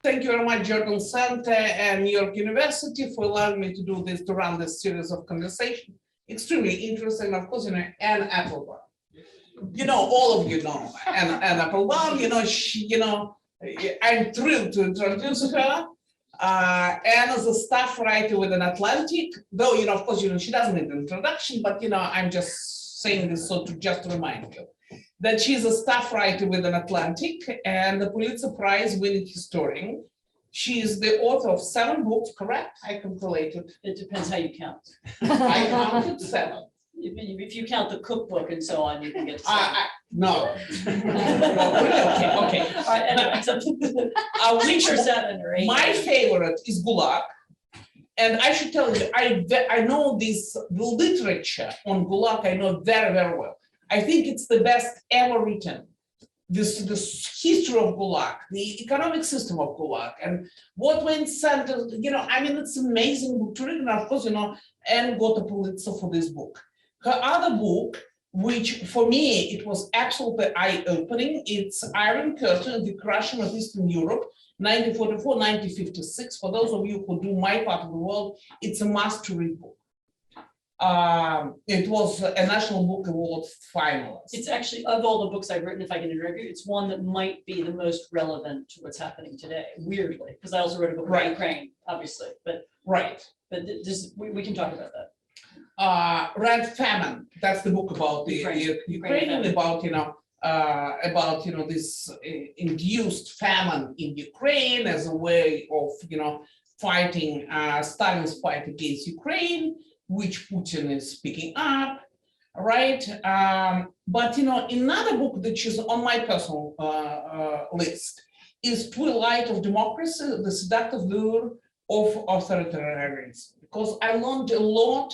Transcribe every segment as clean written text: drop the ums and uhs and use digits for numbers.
Thank you very much, Jordan Center and New York University, for allowing me to do this, to run this series of conversation. Extremely interesting, of course, Anne Applebaum. All of you know Anne Applebaum. I'm thrilled to introduce her. Anne is a staff writer with an Atlantic, though, of course, she doesn't need an introduction, but, I'm just saying this just to remind you that she's a staff writer with an Atlantic and the Pulitzer Prize winning historian. She is the author of 7 books, correct? I calculated. It depends how you count. I counted 7. If you count the cookbook and so on, you can get to 7. No. Okay. All right, anyway, so 6 or 7 or 8. My favorite is Gulag. And I should tell you, I know the literature on Gulag, I know very, very well. I think it's the best ever written. This history of Gulag, the economic system of Gulag, and what went center, it's amazing book to read. And of course, Anne got a Pulitzer for this book. Her other book, which for me, it was absolutely eye-opening, it's Iron Curtain, The Crushing of Eastern Europe, 1944-1956. For those of you who do my part of the world, it's a must-read book. It was a National Book Award finalist. It's actually, of all the books I've written, if I can interrupt you, it's one that might be the most relevant to what's happening today, weirdly, because I also wrote a book about Ukraine, obviously, but we can talk about that. Red Famine, that's the book about the Ukrainian, about this induced famine in Ukraine as a way of fighting Stalin's fight against Ukraine, which Putin is picking up, right? But another book that is on my personal list is Twilight of Democracy, The Seductive Lure of Authoritarianism, because I learned a lot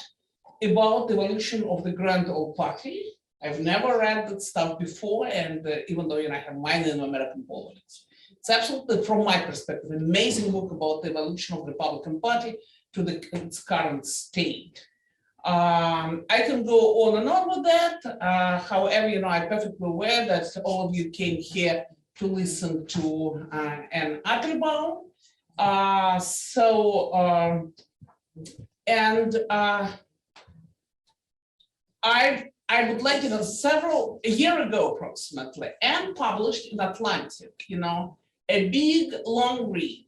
about the evolution of the Grand Old Party. I've never read that stuff before, and even though I have minor in American politics, it's absolutely, from my perspective, an amazing book about the evolution of the Republican Party to its current state. I can go on and on with that. However, I'm perfectly aware that all of you came here to listen to an Applebaum. I would like, a year ago approximately, Anne published in Atlantic, a big long read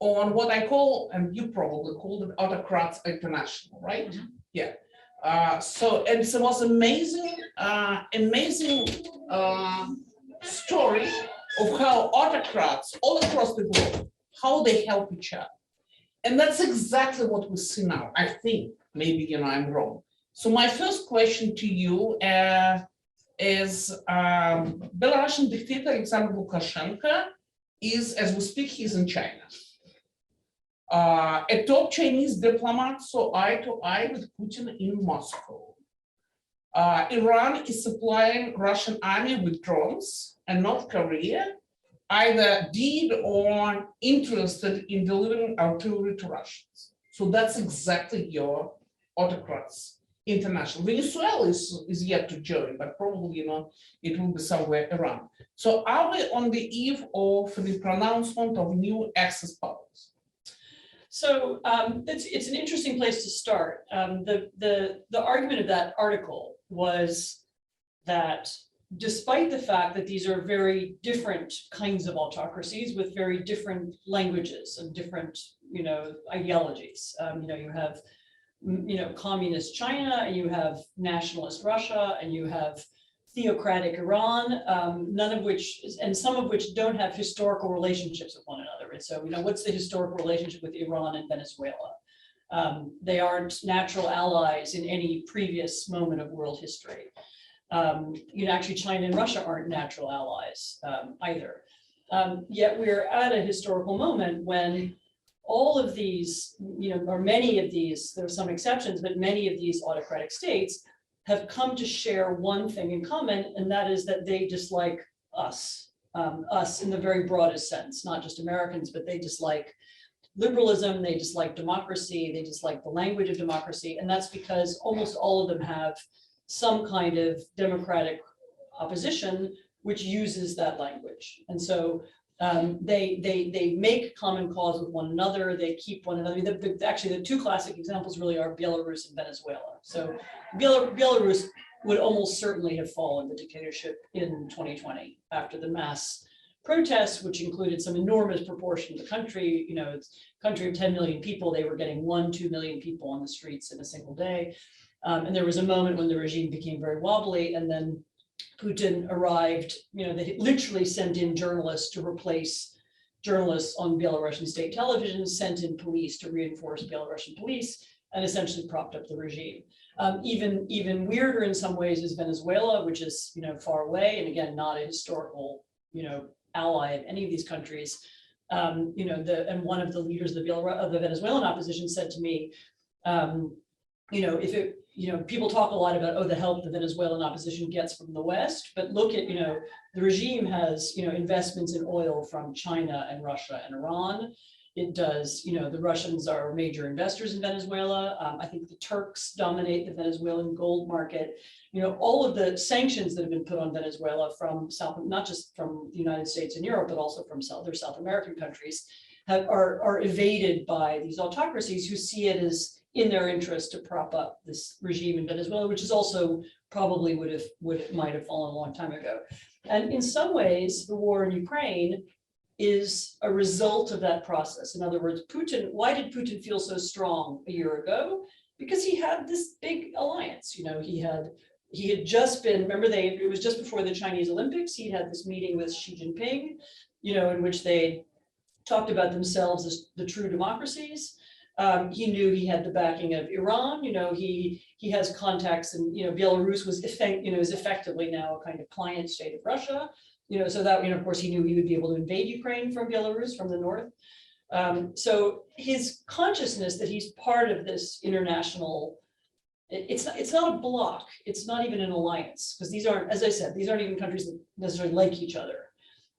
on what I call, and you probably called it, Autocrats International, right? Mm-hmm. Yeah. And it was amazing story of how autocrats all across the globe, how they help each other. And that's exactly what we see now. I think, maybe, I'm wrong. So my first question to you is Belarusian dictator Alexander Lukashenko is, as we speak, he's in China. A top Chinese diplomat saw eye to eye with Putin in Moscow. Iran is supplying Russian army with drones, and North Korea either did or interested in delivering artillery to Russians. So that's exactly your Autocrats International. Venezuela is yet to join, but probably it will be somewhere around. So are we on the eve of the pronouncement of new Axis powers? So it's an interesting place to start. The argument of that article was that despite the fact that these are very different kinds of autocracies with very different languages and different ideologies, you have communist China, and you have nationalist Russia, and you have theocratic Iran, none of which, and some of which don't have historical relationships with one another. And so, what's the historical relationship with Iran and Venezuela? They aren't natural allies in any previous moment of world history. Actually, China and Russia aren't natural allies either. Yet we're at a historical moment when all of these, or many of these, there are some exceptions, but many of these autocratic states have come to share one thing in common, and that is that they dislike us in the very broadest sense, not just Americans, but they dislike liberalism, they dislike democracy, they dislike the language of democracy, and that's because almost all of them have some kind of democratic opposition which uses that language. And so they make common cause with one another. They keep one another. Actually, the two classic examples really are Belarus and Venezuela. So Belarus would almost certainly have fallen the dictatorship in 2020 after the mass protests, which included some enormous proportion of the country. You know, it's a country of 10 million people. They were getting 1-2 million people on the streets in a single day. And there was a moment when the regime became very wobbly, and then Putin arrived. You know, they literally sent in journalists to replace journalists on Belarusian state television, sent in police to reinforce Belarusian police, and essentially propped up the regime. Even weirder in some ways is Venezuela, which is, you know, far away, and again, not a historical, you know, ally of any of these countries. You know, and one of the leaders of the Venezuelan opposition said to me, you know, if it, you know, people talk a lot about, oh, the help the Venezuelan opposition gets from the West, but look at, you know, the regime has, you know, investments in oil from China and Russia and Iran. It does, you know, the Russians are major investors in Venezuela. I think the Turks dominate the Venezuelan gold market. You know, all of the sanctions that have been put on Venezuela from not just from the United States and Europe, but also from other South American countries are evaded by these autocracies who see it as in their interest to prop up this regime in Venezuela, which is also probably might have fallen a long time ago. And in some ways, the war in Ukraine is a result of that process. In other words, why did Putin feel so strong a year ago? Because he had this big alliance. You know, he had just been, remember, it was just before the Chinese Olympics. He had this meeting with Xi Jinping, you know, in which they talked about themselves as the true democracies. He knew he had the backing of Iran. You know, he has contacts, and, you know, Belarus is effectively now a kind of client state of Russia. You know, so that, you know, of course, he knew he would be able to invade Ukraine from Belarus, from the north. So his consciousness that he's part of this international, it's not a bloc. It's not even an alliance, because these aren't, as I said, these aren't even countries that necessarily like each other,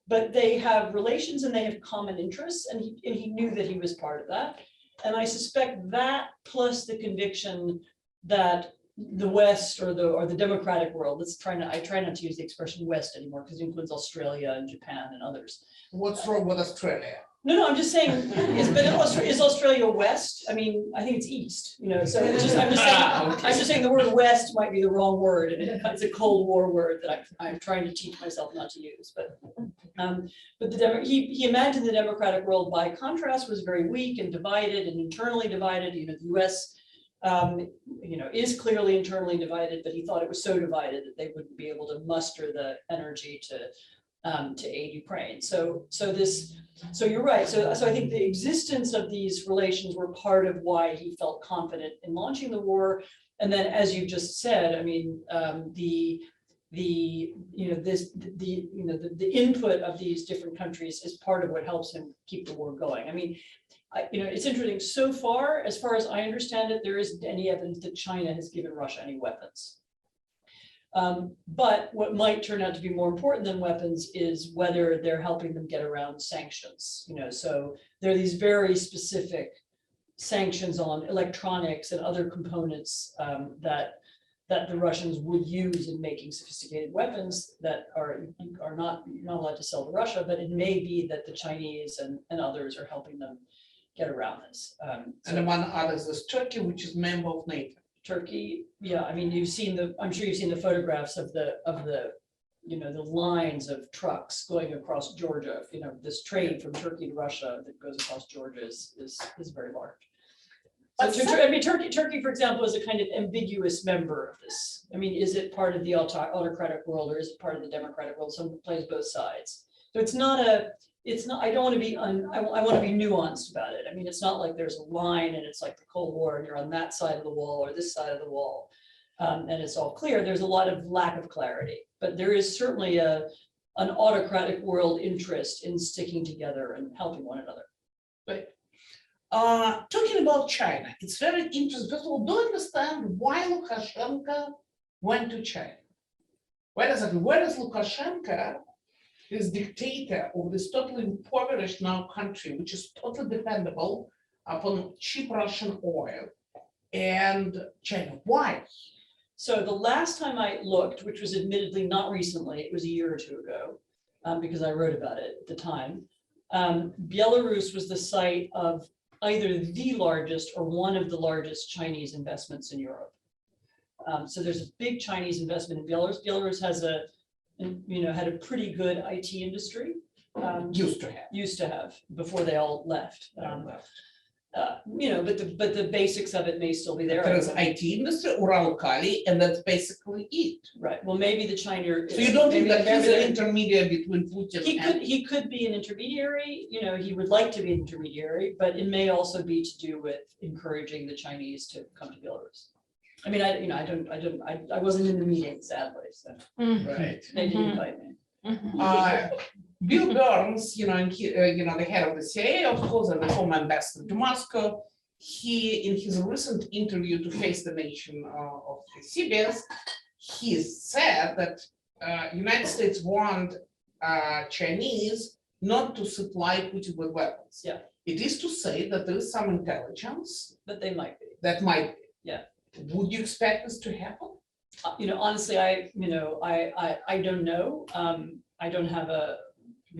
but they have relations and they have common interests, and he knew that he was part of that. And I suspect that, plus the conviction that the West or the democratic world, I try not to use the expression West anymore, because it includes Australia and Japan and others. What's wrong with Australia? No, I'm just saying, is Australia West? I mean, I think it's East, you know, so I'm just saying the word West might be the wrong word, and it's a Cold War word that I'm trying to teach myself not to use. But he imagined the democratic world, by contrast, was very weak and divided and internally divided. You know, the US, you know, is clearly internally divided, but he thought it was so divided that they wouldn't be able to muster the energy to aid Ukraine. So you're right. So I think the existence of these relations were part of why he felt confident in launching the war. And then, as you just said, I mean, the input of these different countries is part of what helps him keep the war going. I mean, you know, it's interesting. So far as I understand it, there isn't any evidence that China has given Russia any weapons. But what might turn out to be more important than weapons is whether they're helping them get around sanctions. You know, so there are these very specific sanctions on electronics and other components that the Russians would use in making sophisticated weapons that are not allowed to sell to Russia. But it may be that the Chinese and others are helping them get around this. And among others, is Turkey, which is member of NATO. Turkey, yeah, I mean, I'm sure you've seen the photographs of the you know, the lines of trucks going across Georgia. You know, this trade from Turkey to Russia that goes across Georgia is very large. So, I mean, Turkey, for example, is a kind of ambiguous member of this. I mean, is it part of the autocratic world, or is it part of the democratic world? Some plays both sides. So it's not. I don't want to be. I want to be nuanced about it. I mean, it's not like there's a line and it's like the Cold War and you're on that side of the wall or this side of the wall, and it's all clear. There's a lot of lack of clarity, but there is certainly an autocratic world interest in sticking together and helping one another. But talking about China, it's very interesting. First of all, do you understand why Lukashenko went to China? Where does Lukashenko, this dictator of this totally impoverished now country, which is totally dependable upon cheap Russian oil, and China? Why? So the last time I looked, which was admittedly not recently, it was a year or two ago, because I wrote about it at the time, Belarus was the site of either the largest or one of the largest Chinese investments in Europe. So there's a big Chinese investment in Belarus. Belarus has had a pretty good IT industry. Used to have before they all left. But the basics of it may still be there. There's IT industry, Uralkali, and that's basically it. Right. Well, maybe the China. So you don't think that he's an intermediary between Putin He could be an intermediary. He would like to be an intermediary, but it may also be to do with encouraging the Chinese to come to Belarus. I mean, I wasn't in the meeting, sadly, so Right. they didn't invite me. Bill Burns, and he, the head of the CIA, of course, and the former ambassador to Moscow, he, in his recent interview to Face the Nation of CBS, he said that United States want Chinese not to supply Putin with weapons. Yeah. It is to say that there is some intelligence But they might be. that might be. Yeah. Would you expect this to happen? Honestly, I don't know. I don't have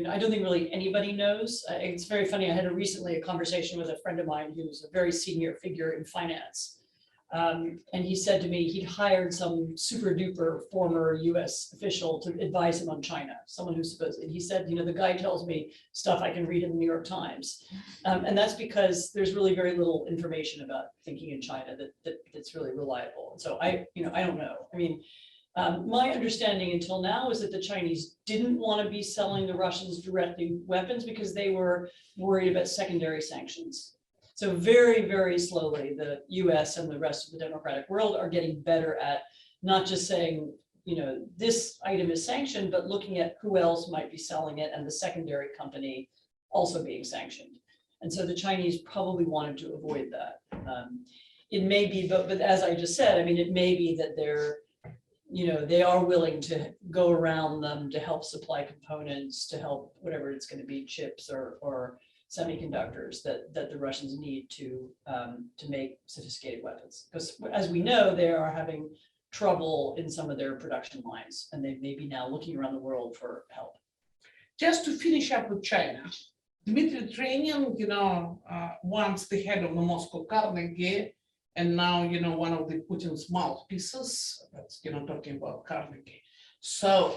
I don't think really anybody knows. It's very funny. I had recently a conversation with a friend of mine who's a very senior figure in finance. And he said to me, he'd hired some super duper former US official to advise him on China, someone who's supposed, and he said, the guy tells me stuff I can read in the New York Times. And that's because there's really very little information about thinking in China that's really reliable. And so I don't know. I mean, my understanding until now is that the Chinese didn't want to be selling the Russians directly weapons because they were worried about secondary sanctions. So very, very slowly, the US and the rest of the democratic world are getting better at not just saying, this item is sanctioned, but looking at who else might be selling it and the secondary company also being sanctioned. And so the Chinese probably wanted to avoid that. It may be, but as I just said, I mean, it may be that they are willing to go around them to help supply components, to help whatever it's going to be, chips or semiconductors that the Russians need to make sophisticated weapons. Because as we know, they are having trouble in some of their production lines, and they may be now looking around the world for help. Just to finish up with China, Dmitry Training, once the head of the Moscow Carnegie, and now, one of the Putin's mouthpieces, that's, talking about Carnegie. So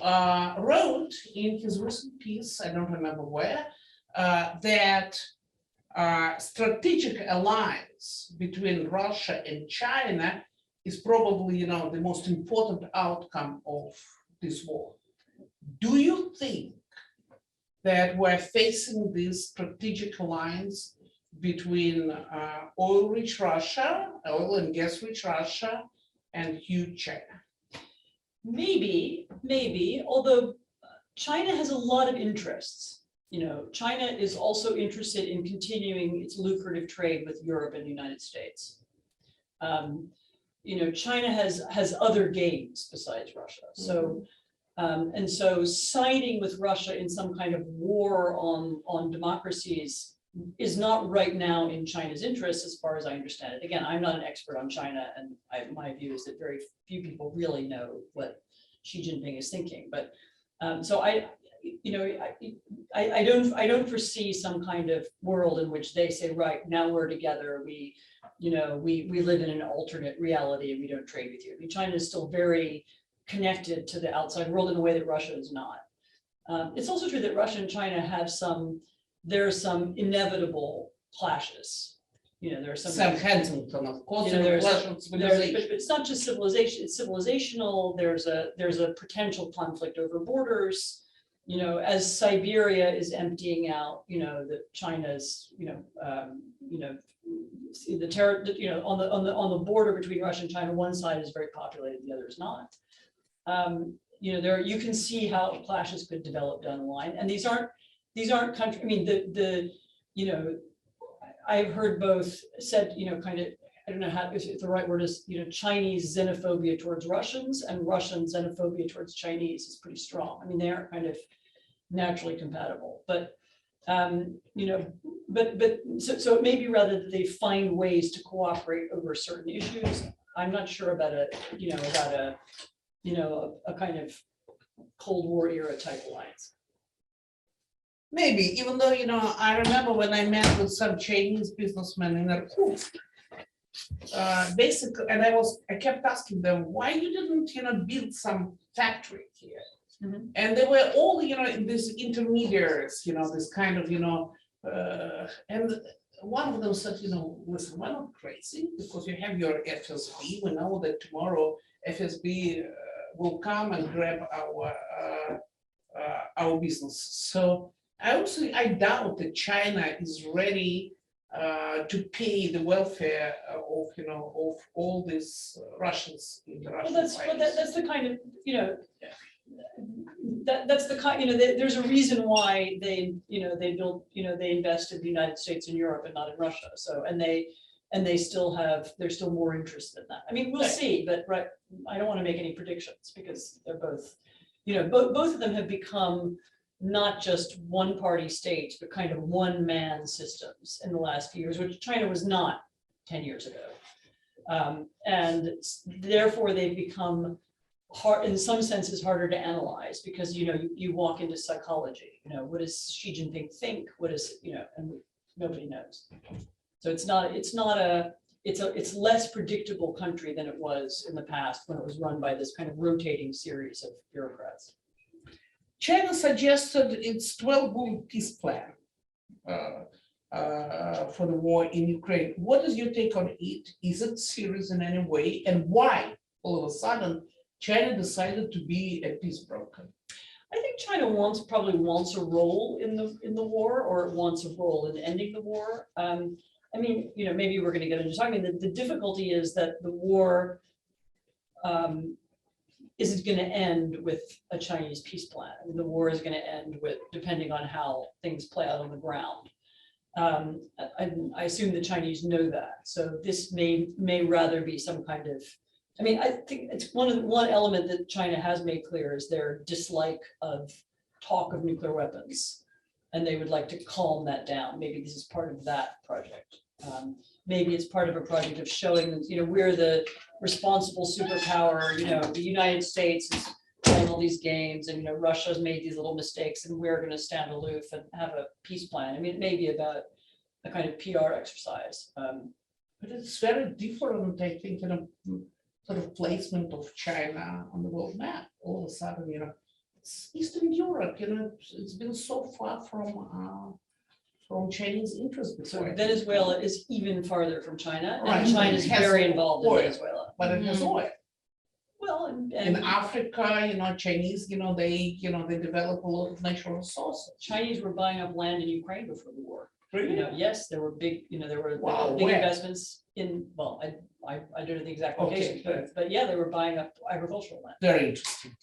wrote in his recent piece, I don't remember where, that strategic alliance between Russia and China is probably, the most important outcome of this war. Do you think that we're facing this strategic alliance between oil-rich Russia, oil and gas-rich Russia, and huge China? Maybe, although China has a lot of interests. China is also interested in continuing its lucrative trade with Europe and the United States. China has other gains besides Russia. So, and so siding with Russia in some kind of war on democracies is not right now in China's interest, as far as I understand it. Again, I'm not an expert on China, and my view is that very few people really know what Xi Jinping is thinking. But so I don't foresee some kind of world in which they say, right, now we're together. We live in an alternate reality and we don't trade with you. I mean, China is still very connected to the outside world in a way that Russia is not. It's also true that Russia and China have there are some inevitable clashes. There are some. Sam Huntington, of course, but it's not just civilization. It's civilizational. There's a potential conflict over borders. As Siberia is emptying out, the China's, on the border between Russia and China, one side is very populated, the other is not. You can see how clashes could develop down the line, and these aren't countries. I mean, I've heard both said, kind of, I don't know if the right word is, Chinese xenophobia towards Russians and Russian xenophobia towards Chinese is pretty strong. I mean, they aren't kind of naturally compatible, but so it may be rather that they find ways to cooperate over certain issues. I'm not sure about a kind of Cold War era type alliance. Maybe, even though, I remember when I met with some Chinese businessmen in Irkutsk, basically, and I kept asking them, why you didn't, build some factory here? Mhm. And they were all, these intermediaries, this kind of, and one of them said, listen, we're not crazy because you have your FSB. We know that tomorrow FSB will come and grab our business. So I doubt that China is ready to pay the welfare of all these Russians in the Russian. Well, that's the kind of that's the kind there's a reason why they built they invest in the United States and Europe and not in Russia. So they're still more interested in that. I mean, we'll see, but right, I don't want to make any predictions because they're both both of them have become not just one party states, but kind of one man systems in the last few years, which China was not 10 years ago. And therefore they've become hard, in some senses, harder to analyze because, you walk into psychology, what does Xi Jinping think? What is, and nobody knows. So it's less predictable country than it was in the past when it was run by this kind of rotating series of bureaucrats. China suggested its 12-bullet peace plan for the war in Ukraine. What is your take on it? Is it serious in any way? And why, all of a sudden, China decided to be a peace broker? I think China probably wants a role in the war, or it wants a role in ending the war. I mean, maybe we're going to get into talking. The difficulty is that the war isn't going to end with a Chinese peace plan. I mean, the war is going to end with, depending on how things play out on the ground. I assume the Chinese know that. So this may rather be some kind of, I mean, I think it's one element that China has made clear is their dislike of talk of nuclear weapons. And they would like to calm that down. Maybe this is part of that project. Maybe it's part of a project of showing that, we're the responsible superpower, the United States is playing all these games and, Russia's made these little mistakes and we're going to stand aloof and have a peace plan. I mean, it may be about a kind of PR exercise. But it's very different, I think, sort of placement of China on the world map. All of a sudden, it's Eastern Europe, it's been so far from Chinese interest before. So Venezuela is even farther from China, and Right. China is very involved oil, in Venezuela. But it has oil. Well, In Africa, Chinese, they develop a lot of natural resources. Chinese were buying up land in Ukraine before the war. Really? Yes, there were big, there were Wow, big where? investments in. Well, I don't know the exact Okay, location, but yeah, they were buying up agricultural land. Very interesting.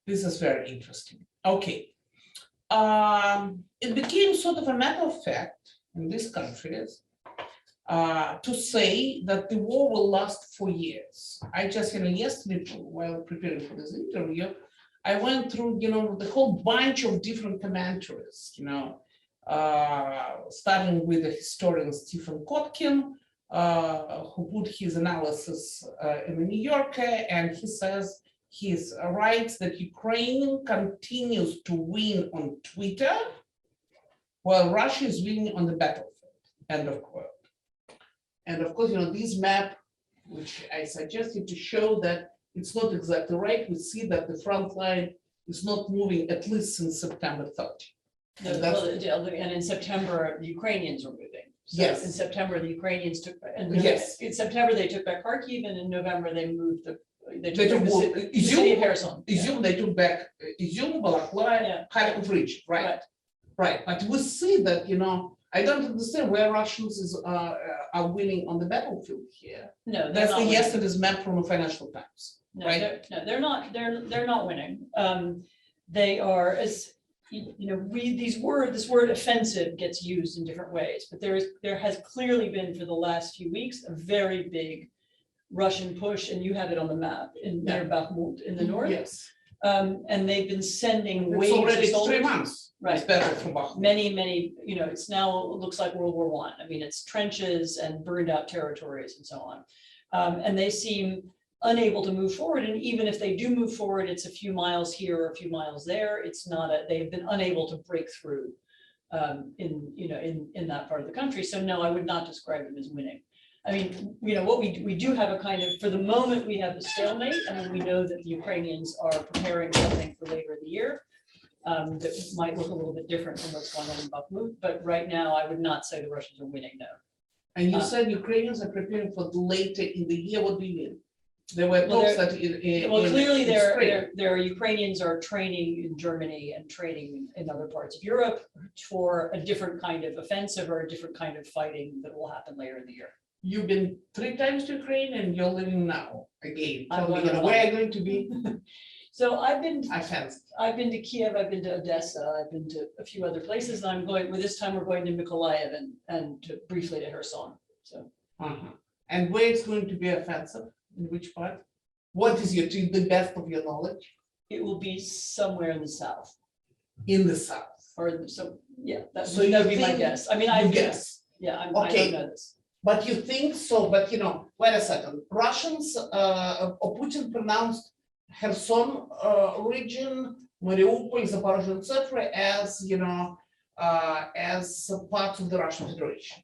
This is very interesting. Okay. It became sort of a matter of fact in these countries to say that the war will last for years. I just, yesterday, while preparing for this interview, I went through, the whole bunch of different commentaries, starting with the historian Stephen Kotkin, who put his analysis in the New Yorker, and he says, he writes that Ukraine continues to win on Twitter while Russia is winning on the battlefield, end of quote. And of course, this map, which I suggested to show that it's not exactly right. We see that the front line is not moving at least since September 30. And in September, the Ukrainians were moving. So yes. In September, the Ukrainians took, and yes. In September, they took back Kharkiv, and in November, they moved they took Izium, the city of Kherson. Izium, they took back Izium, Balakla, Kharkiv region, right? Right. But we see that, I don't understand where Russians are winning on the battlefield here. No, that's yesterday's map from the Financial Times. No, right? They're not winning. They are, as this word offensive gets used in different ways, but there has clearly been for the last few weeks a very big Russian push, and you have it on the map near Bakhmut in the north. Yes. And they've been sending waves already of soldiers. 3 months. Right. It's better from Bakhmut. Many, it's now, it looks like World War I. I mean, it's trenches and burned out territories and so on. And they seem unable to move forward. And even if they do move forward, it's a few miles here or a few miles there. It's not they've been unable to break through in that part of the country. So no, I would not describe them as winning. I mean, what we do have a kind of, for the moment, we have the stalemate. I mean, we know that the Ukrainians are preparing something for later in the year that might look a little bit different from what's going on in Bakhmut. But right now, I would not say the Russians are winning, no. And you said Ukrainians are preparing for later in the year. What do you mean? There were talks that clearly their Ukrainians are training in Germany and training in other parts of Europe for a different kind of offensive or a different kind of fighting that will happen later in the year. You've been 3 times to Ukraine and you're living now again. Tell me, where are you going to be? So I've been to Kiev, I've been to Odessa, I've been to a few other places. And I'm going, well, this time we're going to Mykolaiv and briefly to Kherson. So. And where it's going to be offensive? In which part? What is to the best of your knowledge? It will be somewhere in the south. In the south. Yeah, that would be my guess. I mean, I guess. Yeah, I don't know this. But you think so, but wait a second. Russians, Putin pronounced Kherson region, Mariupol, Zaporozhye, etc., as part of the Russian Federation.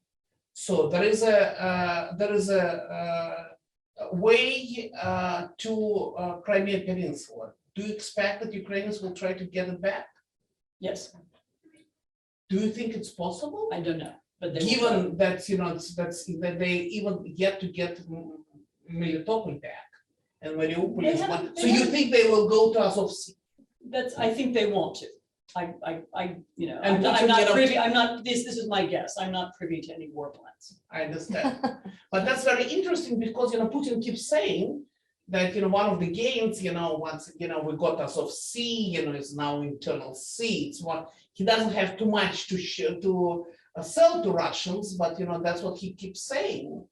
So there is a way to Crimea Peninsula. Do you expect that Ukrainians will try to get it back? Yes. Do you think it's possible? I don't know. But given that that they even yet to get Melitopol back and Mariupol is one. So you think they will go to Azov Sea? I think they want to. I'm not privy. This is my guess. I'm not privy to any war plans. I understand. But that's very interesting because Putin keeps saying that one of the gains, once we got Azov Sea, is now internal sea. It's what he doesn't have too much to sell to Russians, but that's what he keeps saying.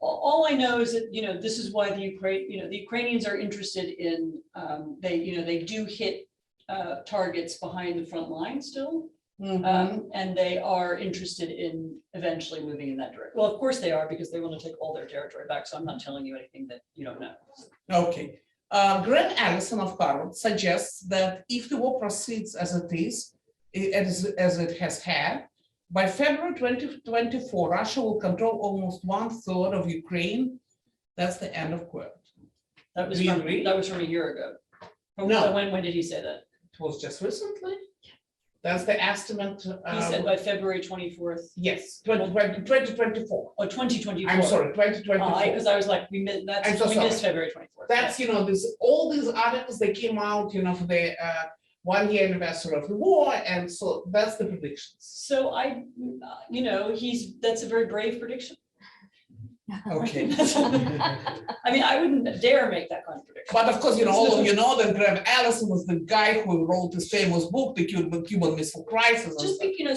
All I know is that this is why the Ukrainians are interested in they do hit targets behind the front line still, and they are interested in eventually moving in that direction. Well, of course they are, because they want to take all their territory back. So I'm not telling you anything that you don't know. Okay. Greg Allison of Harvard suggests that if the war proceeds as it is, as it has had, by February 2024, Russia will control almost 1/3 of Ukraine. That's the end of quote. That was from a year ago. No. When did he say that? It was just recently. That's the estimate. He said by February 24th. Yes, 2024. Oh, 2024. I'm sorry, 2024. Because I was like, we missed February 24th. That's all these articles they came out, for the 1-year anniversary of the war, and so that's the predictions. So that's a very brave prediction. Okay. I mean, I wouldn't dare make that kind of prediction. But of course, all of you know that Greg Allison was the guy who wrote this famous book, The Cuban Missile Crisis.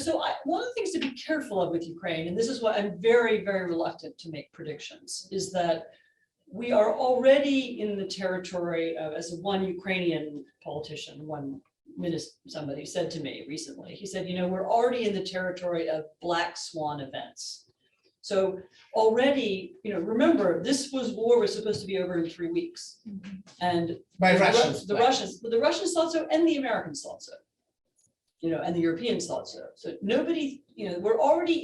So one of the things to be careful of with Ukraine, and this is why I'm very, very reluctant to make predictions, is that we are already in the territory of, as one Ukrainian politician, somebody said to me recently, he said, we're already in the territory of black swan events. So already, remember, this war was supposed to be over in 3 weeks. And by Russians. The Russians thought so, and the Americans thought so. And the Europeans thought so. So nobody, we're already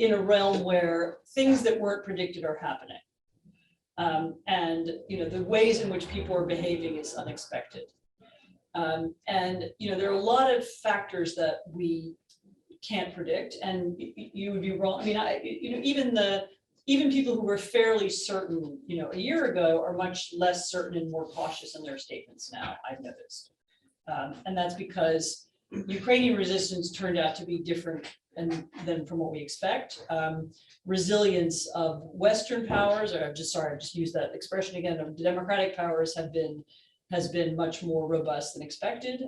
in a realm where things that weren't predicted are happening. And the ways in which people are behaving is unexpected. And there are a lot of factors that we can't predict, and you would be wrong. I mean, even people who were fairly certain, a year ago, are much less certain and more cautious in their statements now, I've noticed. And that's because Ukrainian resistance turned out to be different than from what we expect. Resilience of Western powers, or I've just used that expression again, of democratic powers has been much more robust than expected.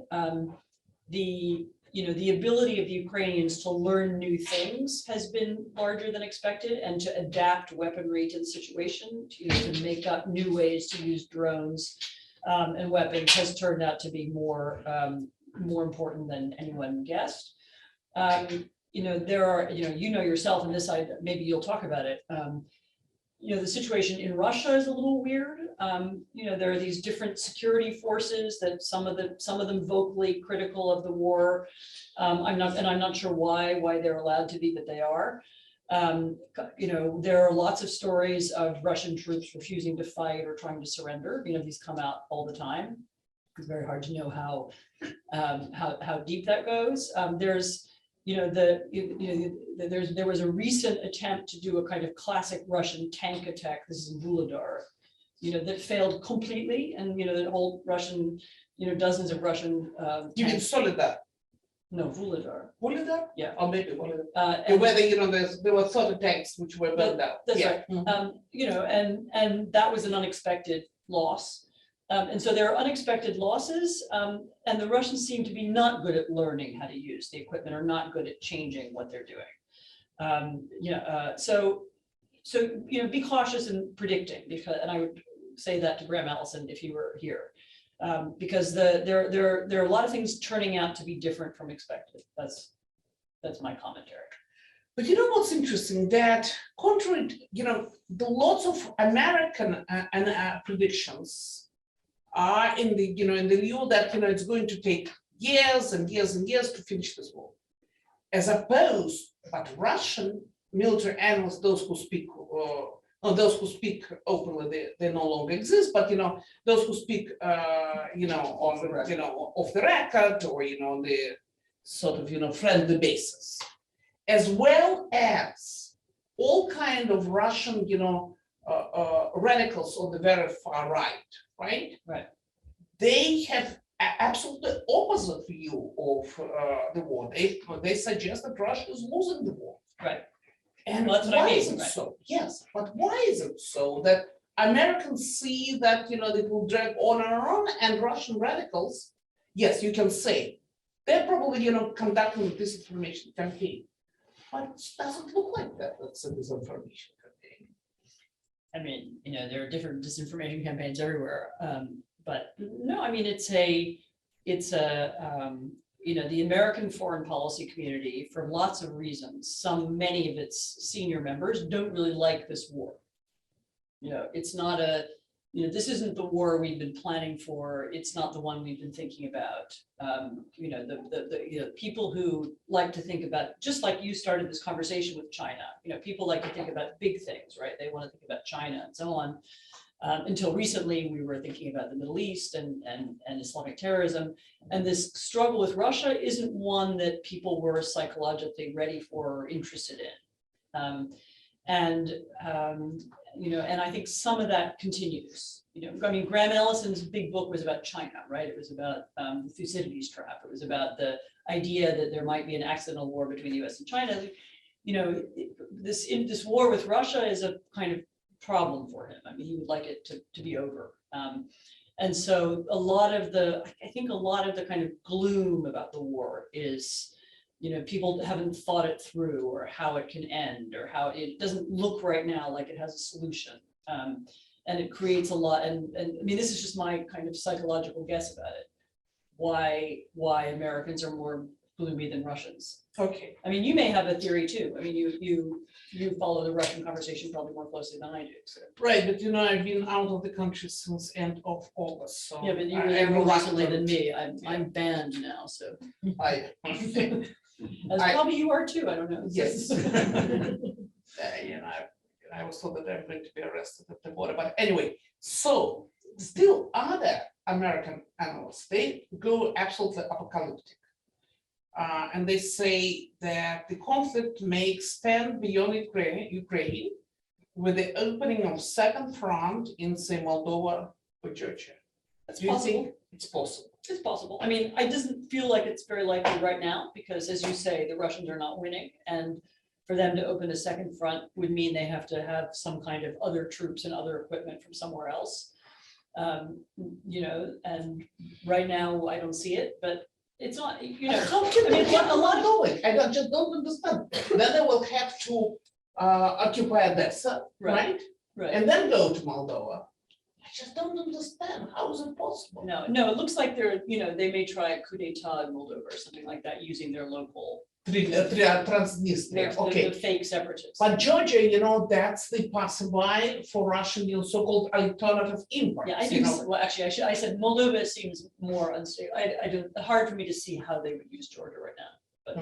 The ability of the Ukrainians to learn new things has been larger than expected, and to adapt weaponry to the situation, to make up new ways to use drones and weapons has turned out to be more important than anyone guessed. There are, yourself, and this maybe you'll talk about it. the situation in Russia is a little weird. There are these different security forces that some of them vocally critical of the war. I'm not sure why they're allowed to be, but they are. There are lots of stories of Russian troops refusing to fight or trying to surrender. These come out all the time. It's very hard to know how deep that goes. There was a recent attempt to do a kind of classic Russian tank attack. This is in Vuhledar, that failed completely, and the whole Russian, dozens of Russian. You mean Solidar? No, Vuhledar. Vuhledar? Yeah. Or maybe Vuhledar. Whether there were 30 tanks which were burned out. That's yeah. right. And that was an unexpected loss. And so there are unexpected losses, and the Russians seem to be not good at learning how to use the equipment, or not good at changing what they're doing. So be cautious in predicting, and I would say that to Graham Allison if he were here, because there are a lot of things turning out to be different from expected. That's my commentary. But what's interesting, that contrary, the lots of American predictions are in the view that it's going to take years and years and years to finish this war, as opposed, but Russian military analysts, those who speak openly, they no longer exist. But those who speak off the record, or on the sort of friendly basis, as well as all kind of Russian radicals on the very far right? Right. They have absolutely opposite view of the war. They suggest that Russia is losing the war. Right. And well, that's what why I mean, is it right? so? Yes, but why is it so that Americans see that they will drag on and on, and Russian radicals, yes, you can say they're probably conducting a disinformation campaign, but it doesn't look like that. That's a disinformation campaign. I mean, there are different disinformation campaigns everywhere, but no, I mean, the American foreign policy community, for lots of reasons, many of its senior members don't really like this war. It's not this isn't the war we've been planning for. It's not the one we've been thinking about. The people who like to think about, just like you started this conversation with China, people like to think about big things, right? They want to think about China and so on. Until recently, we were thinking about the Middle East and Islamic terrorism. And this struggle with Russia isn't one that people were psychologically ready for or interested in. And I think some of that continues. I mean, Graham Ellison's big book was about China, right? It was about the Thucydides trap. It was about the idea that there might be an accidental war between the US and China. This war with Russia is a kind of problem for him. I mean, he would like it to be over. And so I think a lot of the kind of gloom about the war is, people haven't thought it through, or how it can end, or how it doesn't look right now like it has a solution. And it creates a lot, and I mean, this is just my kind of psychological guess about it, why Americans are more gloomy than Russians. Okay. I mean, you may have a theory too. I mean, you follow the Russian conversation probably more closely than I do. So. Right, but I've been out of the country since end of August. So yeah, but you were there more recently than me. I'm banned now, so. As probably you are too. I don't know. Yes. I was told that I'm going to be arrested at the border, but anyway. So still, other American analysts, they go absolutely apocalyptic. And they say that the conflict may expand beyond Ukraine with the opening of second front in, say, Moldova or Georgia. Do you think it's possible? It's possible. I mean, it doesn't feel like it's very likely right now, because as you say, the Russians are not winning, and for them to open a second front would mean they have to have some kind of other troops and other equipment from somewhere else. And right now I don't see it, but it's not, How can they get a lot going? I just don't understand. Then they will have to occupy Odessa, right? Right. And then go to Moldova. I just don't understand. How is it possible? No, it looks like they may try a coup d'etat in Moldova or something like that, using their local Transnistria, the okay. fake separatists. But Georgia, that's the passerby for Russian, so-called alternative imports. Yeah, I think, well, actually, I said Moldova seems more unstable. I don't, hard for me to see how they would use Georgia right now, but.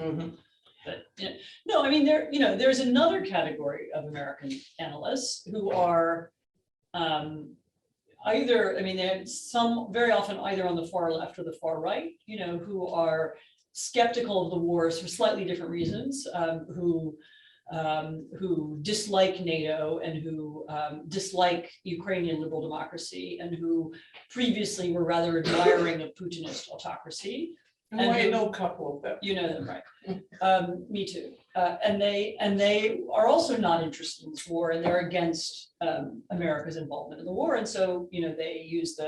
But no, I mean, there's another category of American analysts who are either, I mean, they're very often either on the far left or the far right, who are skeptical of the wars for slightly different reasons, who dislike NATO and who dislike Ukrainian liberal democracy and who previously were rather admiring of Putinist autocracy. And I know a couple of them. You know them, right? Me too. And they are also not interested in this war, and they're against America's involvement in the war. And so, they use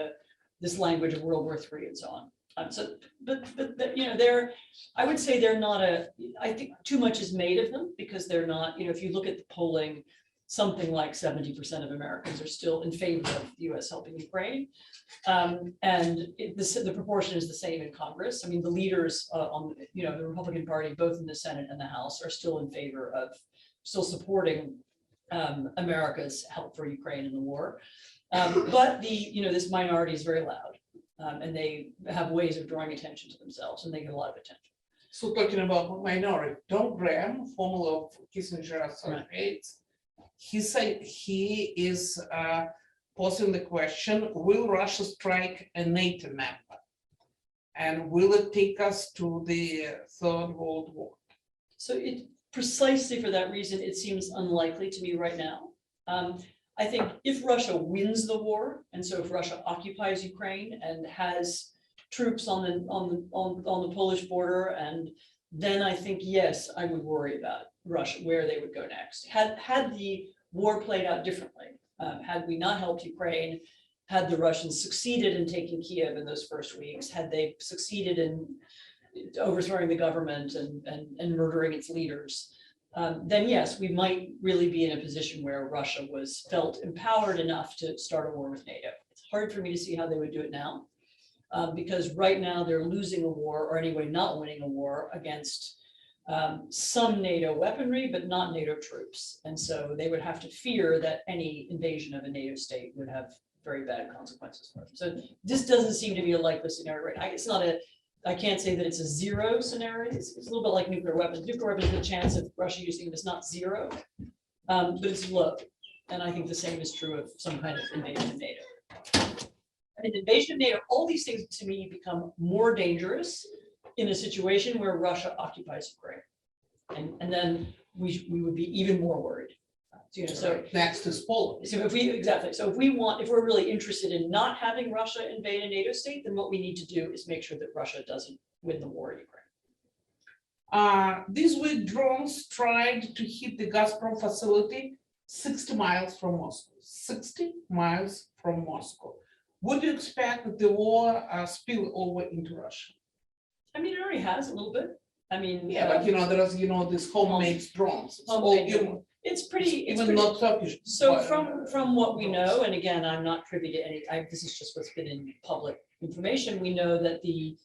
this language of World War III and so on. I would say they're not I think too much is made of them because they're not, if you look at the polling, something like 70% of Americans are still in favor of the US helping Ukraine. And the proportion is the same in Congress. I mean, the leaders on, the Republican Party, both in the Senate and the House, are still in favor of, still supporting America's help for Ukraine in the war. But this minority is very loud. And they have ways of drawing attention to themselves, and they get a lot of attention. So talking about minority, Don Graham, former of Kissinger's aides, he said he is posing the question, will Russia strike a NATO member? And will it take us to the Third World War? So precisely for that reason, it seems unlikely to me right now. I think if Russia wins the war, and so if Russia occupies Ukraine and has troops on the Polish border, and then I think, yes, I would worry about Russia, where they would go next. Had the war played out differently, had we not helped Ukraine, had the Russians succeeded in taking Kiev in those first weeks, had they succeeded in overthrowing the government and murdering its leaders, then yes, we might really be in a position where Russia felt empowered enough to start a war with NATO. It's hard for me to see how they would do it now, because right now they're losing a war, or anyway, not winning a war against some NATO weaponry, but not NATO troops. And so they would have to fear that any invasion of a NATO state would have very bad consequences for them. So this doesn't seem to be a likely scenario right now. I can't say that it's a zero scenario. It's a little bit like nuclear weapons. Nuclear weapons, the chance of Russia using them is not zero, but it's low. And I think the same is true of some kind of invasion of NATO. An invasion of NATO, all these things to me become more dangerous in a situation where Russia occupies Ukraine. And then we would be even more worried. So next is Poland. So if we're really interested in not having Russia invade a NATO state, then what we need to do is make sure that Russia doesn't win the war in Ukraine. These week, drones tried to hit the Gazprom facility 60 miles from Moscow. 60 miles from Moscow. Would you expect that the war spill over into Russia? I mean, it already has a little bit. I mean, yeah, but there's this homemade drones. It's pretty, even not Turkish. So from what we know, and again, I'm not privy to any, this is just what's been in public information. We know that the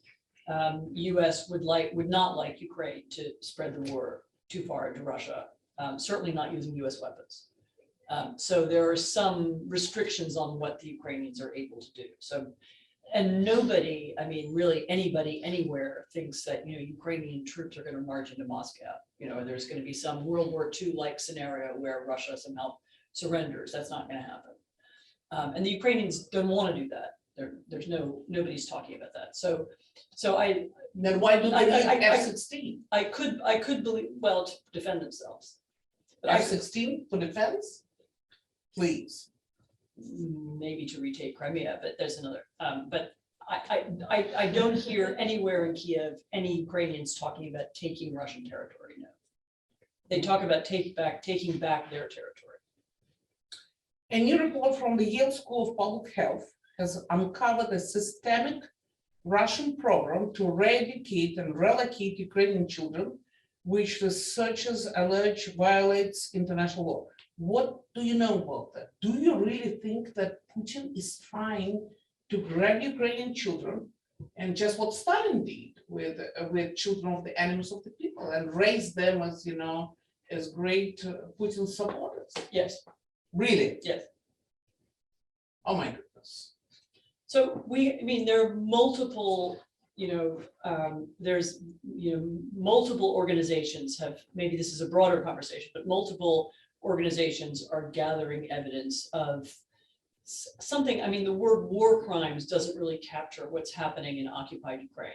US would not like Ukraine to spread the war too far into Russia, certainly not using US weapons. So there are some restrictions on what the Ukrainians are able to do. So, and nobody, I mean, really anybody anywhere thinks that, Ukrainian troops are going to march into Moscow. There's going to be some World War II-like scenario where Russia somehow surrenders. That's not going to happen. And the Ukrainians don't want to do that. Nobody's talking about that. So then why do they need F-16? I could believe, well, to defend themselves. F-16 for defense? Please. Maybe to retake Crimea, but there's another. But I don't hear anywhere in Kiev any Ukrainians talking about taking Russian territory. No, they talk about taking back their territory. A new report from the Yale School of Public Health has uncovered a systemic Russian program to eradicate and relocate Ukrainian children, which researchers allege violates international law. What do you know about that? Do you really think that Putin is trying to grab Ukrainian children and just what Stalin did with children of the enemies of the people? people and raise them as, as great Putin supporters. Yes, Really? yes. Oh my goodness. So there are multiple, there's, multiple organizations have, maybe this is a broader conversation, but multiple organizations are gathering evidence of something. The word war crimes doesn't really capture what's happening in occupied Ukraine.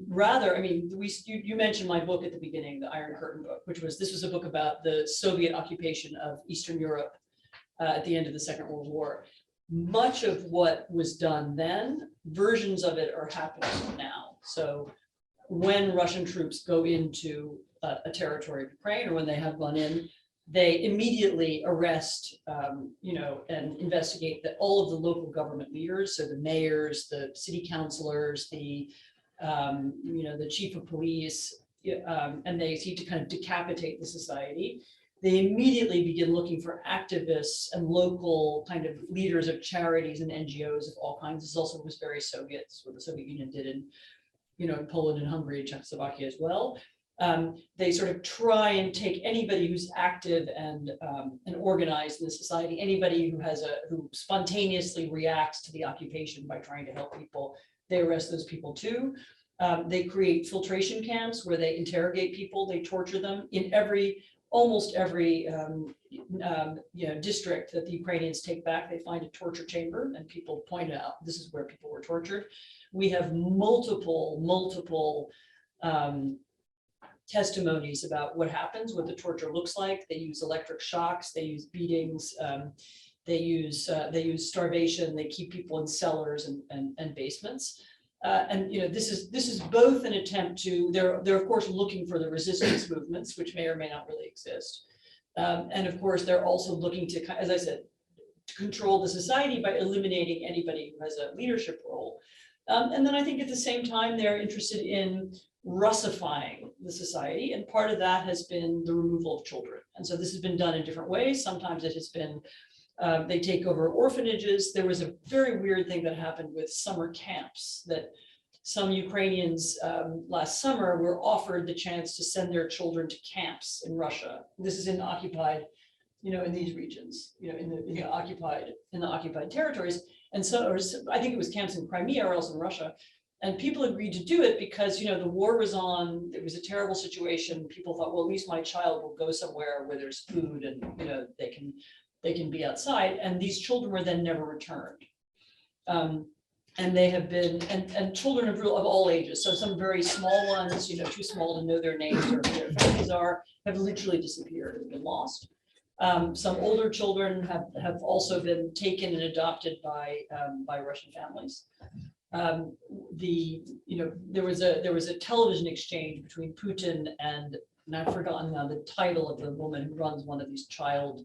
Rather, you mentioned my book at the beginning, the Iron Curtain book, this was a book about the Soviet occupation of Eastern Europe at the end of the Second World War. Much of what was done then, versions of it are happening now. So when Russian troops go into a territory of Ukraine, or when they have gone in, they immediately arrest, and investigate all of the local government leaders, so the mayors, the city councilors, the chief of police, and they seek to kind of decapitate the society. They immediately begin looking for activists and local kind of leaders of charities and NGOs of all kinds. This also was very Soviet, what the Soviet Union did in Poland and Hungary and Czechoslovakia as well. They sort of try and take anybody who's active and organized in the society, anybody who spontaneously reacts to the occupation by trying to help people. They arrest those people too. They create filtration camps where they interrogate people, they torture them. In almost every district that the Ukrainians take back, they find a torture chamber, and people point out this is where people were tortured. We have multiple testimonies about what happens, what the torture looks like. They use electric shocks, they use beatings, they use starvation, they keep people in cellars and basements. This is both an attempt to, they're of course looking for the resistance movements, which may or may not really exist. And of course, they're also looking to, as I said, to control the society by eliminating anybody who has a leadership role. And then I think at the same time, they're interested in Russifying the society. And part of that has been the removal of children. And so this has been done in different ways. Sometimes it has been they take over orphanages. There was a very weird thing that happened with summer camps, that some Ukrainians last summer were offered the chance to send their children to camps in Russia. This is in occupied, in these regions, in the occupied territories. And so I think it was camps in Crimea or else in Russia. And people agreed to do it because, the war was on, it was a terrible situation. People thought, well, at least my child will go somewhere where there's food and, they can be outside, and these children were then never returned. And they have been, and children of all ages, so some very small ones, too small to know their names or who their families are, have literally disappeared and been lost. Some older children have also been taken and adopted by Russian families. There was a television exchange between Putin and I've forgotten now the title of the woman who runs one of these child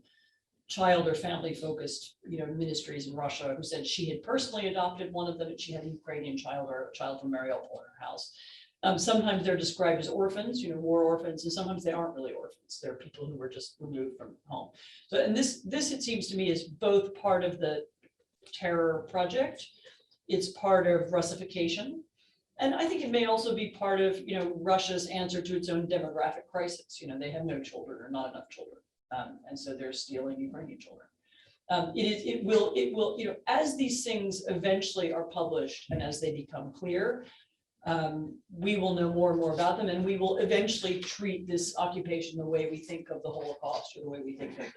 or family focused ministries in Russia, who said she had personally adopted one of them and she had a Ukrainian child or a child from Mariupol in her house. Sometimes they're described as orphans, war orphans, and sometimes they aren't really orphans. They're people who were just removed from home. So, and this it seems to me is both part of the terror project. It's part of Russification. And I think it may also be part of, Russia's answer to its own demographic crisis. They have no children or not enough children. And so they're stealing Ukrainian children. It will, as these things eventually are published and as they become clear, we will know more and more about them, and we will eventually treat this occupation the way we think of the Holocaust, or the way we think of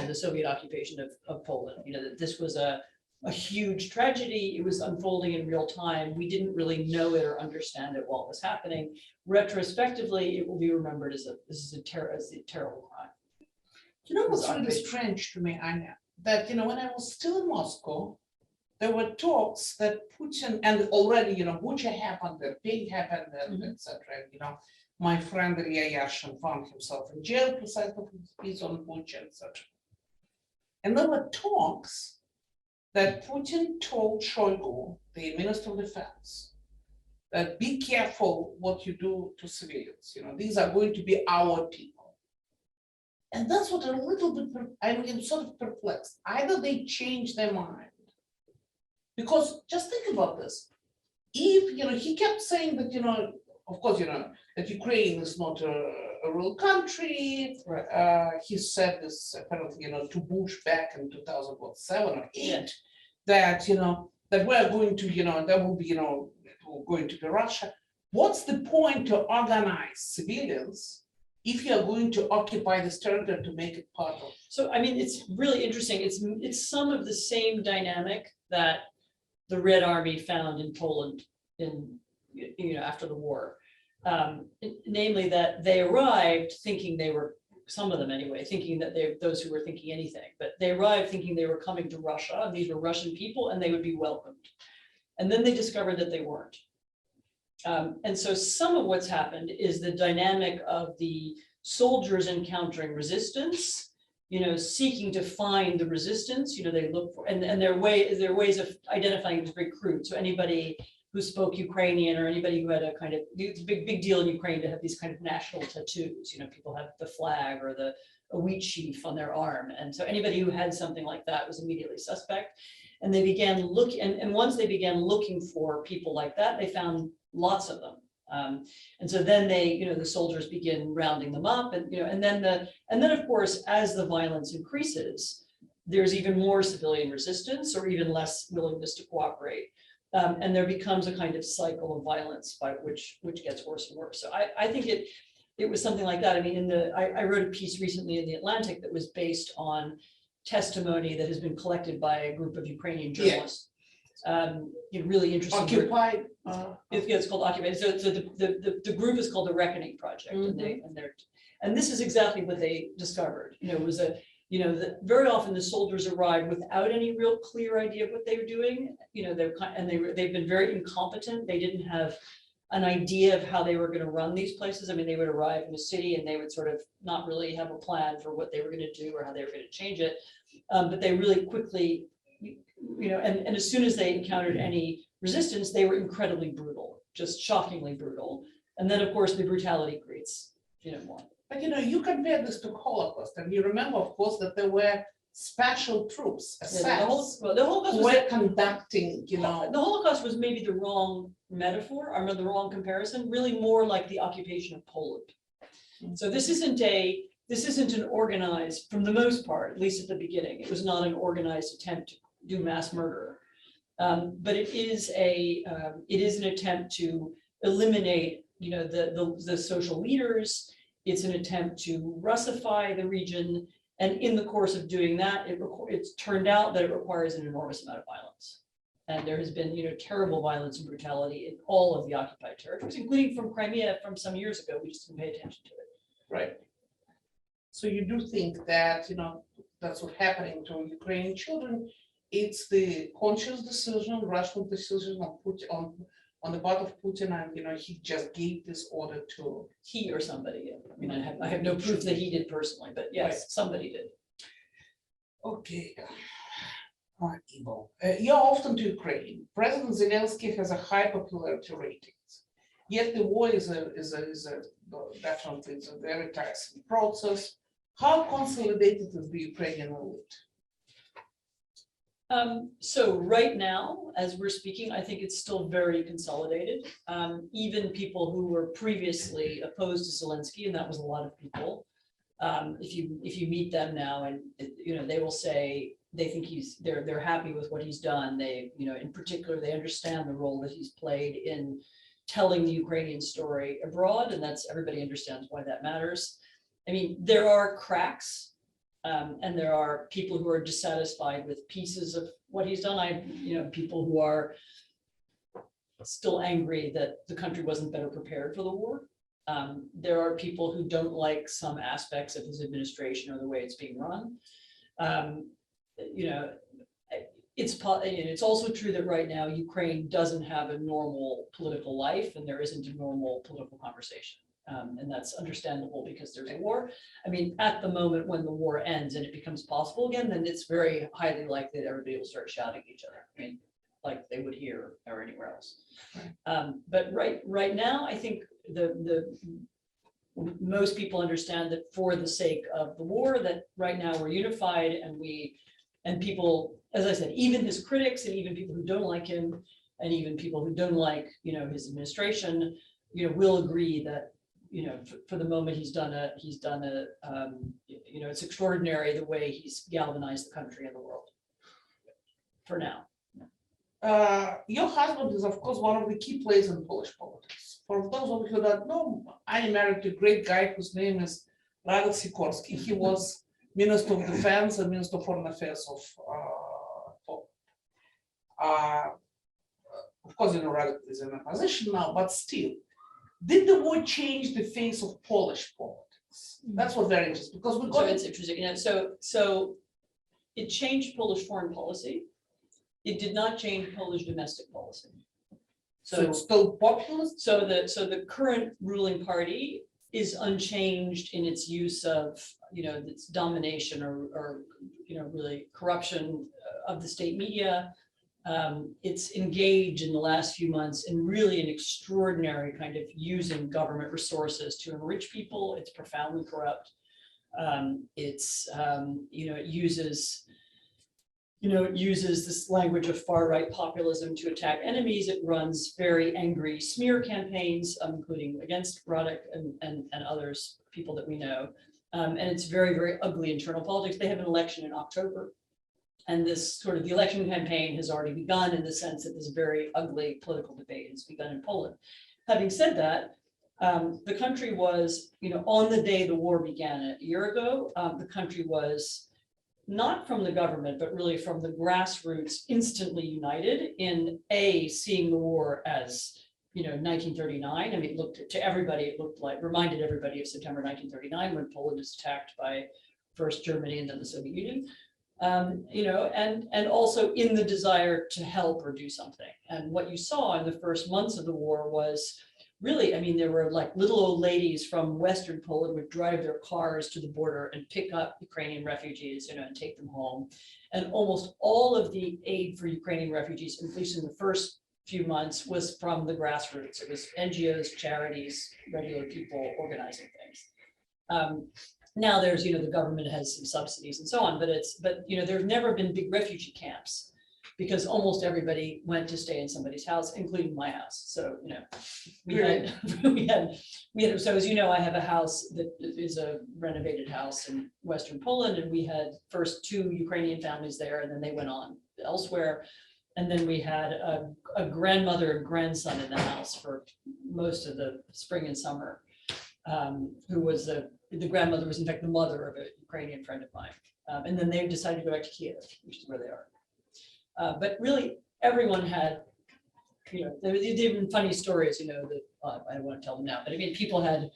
the Soviet occupation of Poland. That this was a huge tragedy. It was unfolding in real time. We didn't really know it or understand it while it was happening. Retrospectively, it will be remembered as a terrible crime. What's really strange to me, Anya, that, when I was still in Moscow, there were talks that Putin, and already, Bucha happened, the pig happened, and etc. My friend Ilya Yashin found himself in jail precisely for his piece on Bucha, etc. And there were talks that Putin told Shoigu, the Minister of Defense, that be careful what you do to civilians. These are going to be our people. And that's what I'm sort of perplexed. Either they change their mind, because just think about this. if, he kept saying that, of course, that Ukraine is not a real country. Right. He said this apparently, to Bush back in 2007 or 8, Yeah. that, that we're going to, there will be, going to be Russia. What's the point to organize civilians if you're going to occupy this territory to make it part of? So, I mean, it's really interesting. It's some of the same dynamic that the Red Army found in Poland after the war. Namely that they arrived thinking they were, some of them anyway, thinking that those who were thinking anything, but they arrived thinking they were coming to Russia, and these were Russian people, and they would be welcomed. And then they discovered that they weren't. And so some of what's happened is the dynamic of the soldiers encountering resistance, seeking to find the resistance, they look for, and their ways of identifying it is very crude. So anybody who spoke Ukrainian or anybody who had a kind of, it's a big deal in Ukraine to have these kind of national tattoos, people have the flag or a wheat sheaf on their arm. And so anybody who had something like that was immediately suspect. And they began looking, and once they began looking for people like that, they found lots of them. And so then the soldiers begin rounding them up, and then of course, as the violence increases, there's even more civilian resistance or even less willingness to cooperate. And there becomes a kind of cycle of violence by which gets worse and worse. So I think it was something like that. I mean, I wrote a piece recently in the Atlantic that was based on testimony that has been collected by a group of Ukrainian journalists. Really interesting. Occupied. It's called Occupied. So the group is called the Reckoning Project, and this is exactly what they discovered. It was very often the soldiers arrived without any real clear idea of what they were doing. They've been very incompetent. They didn't have an idea of how they were going to run these places. I mean, they would arrive in a city and they would sort of not really have a plan for what they were going to do or how they were going to change it. But they really quickly, and as soon as they encountered any resistance, they were incredibly brutal, just shockingly brutal. And then, of course, the brutality creates, more. But you compare this to Holocaust, and you remember, of course, that there were special troops, The Holocaust who was were conducting, the Holocaust was maybe the wrong metaphor, or the wrong comparison, really more like the occupation of Poland. So this isn't an organized, from the most part, at least at the beginning, it was not an organized attempt to do mass murder. But it is an attempt to eliminate, the social leaders. It's an attempt to Russify the region. And in the course of doing that, it's turned out that it requires an enormous amount of violence. And there has been, terrible violence and brutality in all of the occupied territories, including from Crimea from some years ago. We just didn't pay attention to it. Right. So you do think that, that's what's happening to Ukrainian children. It's the conscious decision, rational decision of Putin, on the part of Putin, and he just gave this order to he or somebody. I mean, I have no proof that he did personally, but yes, right. Somebody did. Okay. You're often to Ukraine. President Zelensky has a high popularity ratings. Yet the war is definitely a very tiresome process. How consolidated is the Ukrainian elite? So right now, as we're speaking, I think it's still very consolidated. Even people who were previously opposed to Zelensky, and that was a lot of people, if you meet them now, and they will say they think they're happy with what he's done. They, in particular, they understand the role that he's played in telling the Ukrainian story abroad, and everybody understands why that matters. I mean, there are cracks. And there are people who are dissatisfied with pieces of what he's done. People who are still angry that the country wasn't better prepared for the war. There are people who don't like some aspects of his administration or the way it's being run. It's also true that right now Ukraine doesn't have a normal political life, and there isn't a normal political conversation. And that's understandable because there's a war. I mean, at the moment when the war ends and it becomes possible again, then it's very highly likely that everybody will start shouting at each other. I mean, like they would here or anywhere else. Right. But right now, I think most people understand that for the sake of the war, that right now we're unified, and people, as I said, even his critics and even people who don't like him, and even people who don't like, his administration, will agree that, for the moment it's extraordinary the way he's galvanized the country and the world. For now. Your husband is, of course, one of the key players in Polish politics. For those of you who don't know, I married a great guy whose name is Radek Sikorski. He was Minister of Defense and Minister of Foreign Affairs of Poland. Of course, Radek is in a position now, but still, did the war change the face of Polish politics? That's what's very interesting, because we got it's interesting. So it changed Polish foreign policy. It did not change Polish domestic policy. So it's still populist. So the current ruling party is unchanged in its use of, its domination or really corruption of the state media. It's engaged in the last few months in really an extraordinary kind of using government resources to enrich people. It's profoundly corrupt. It uses this language of far-right populism to attack enemies. It runs very angry smear campaigns, including against Radek and others, people that we know. And it's very, very ugly internal politics. They have an election in October. And this sort of the election campaign has already begun in the sense that this very ugly political debate has begun in Poland. Having said that, the country was, on the day the war began a year ago, the country was not from the government, but really from the grassroots, instantly united in seeing the war as, 1939. I mean, it looked to everybody, reminded everybody of September 1939, when Poland was attacked by first Germany and then the Soviet Union. And also in the desire to help or do something. And what you saw in the first months of the war was really, there were like little old ladies from Western Poland would drive their cars to the border and pick up Ukrainian refugees, and take them home. And almost all of the aid for Ukrainian refugees, at least in the first few months, was from the grassroots. It was NGOs, charities, regular people organizing things. Now there's, the government has some subsidies and so on, but there's never been big refugee camps because almost everybody went to stay in somebody's house, including my house. So, we had, so as you know, I have a house that is a renovated house in Western Poland, and we had first 2 Ukrainian families there, and then they went on elsewhere. And then we had a grandmother and grandson in the house for most of the spring and summer, who was the grandmother was in fact the mother of a Ukrainian friend of mine. And then they decided to go back to Kiev, which is where they are. But really everyone had, they've been funny stories, that I don't want to tell them now, but people had,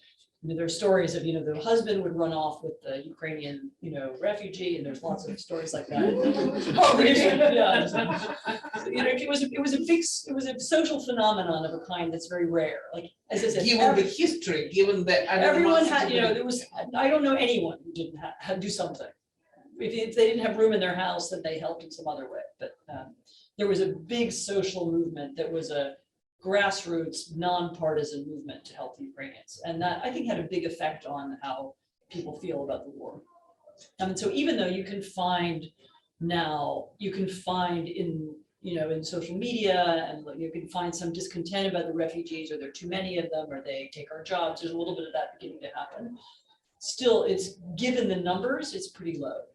there are stories of, the husband would run off with the Ukrainian, refugee, and there's lots of stories like that. Oh, really? Yeah. It was a social phenomenon of a kind that's very rare. Like, as I said, given the history, given the everyone had, there was, I don't know anyone who didn't do something. If they didn't have room in their house, then they helped in some other way. But there was a big social movement that was a grassroots, nonpartisan movement to help the Ukrainians. And that, I think, had a big effect on how people feel about the war. And so even though you can find in, in social media, and you can find some discontent about the refugees, or there are too many of them, or they take our jobs, there's a little bit of that beginning to happen. Still, it's given the numbers, it's pretty low.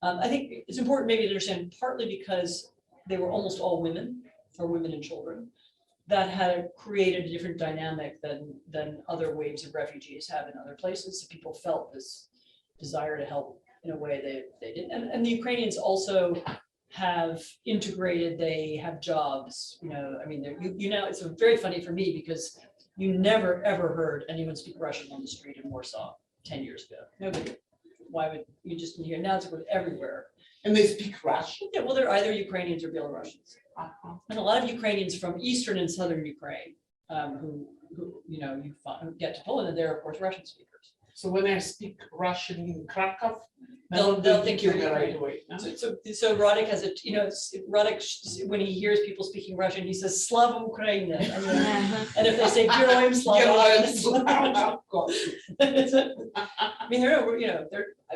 I think it's important maybe to understand, partly because they were almost all women, or women and children, that had created a different dynamic than other waves of refugees have in other places. So people felt this desire to help in a way they didn't. And the Ukrainians also have integrated, they have jobs, it's very funny for me because you never ever heard anyone speak Russian on the street in Warsaw 10 years ago. Nobody. Why would you just hear? Now it's everywhere. And they speak Russian? Yeah, well, they're either Ukrainians or Belarusians. And a lot of Ukrainians from eastern and southern Ukraine who you get to Poland, and they're of course Russian speakers. So when I speak Russian in Krakow, they'll think you're right away. No? So Radek has Radek, when he hears people speaking Russian, he says Slava Ukraina. And if they say Geroim Slava,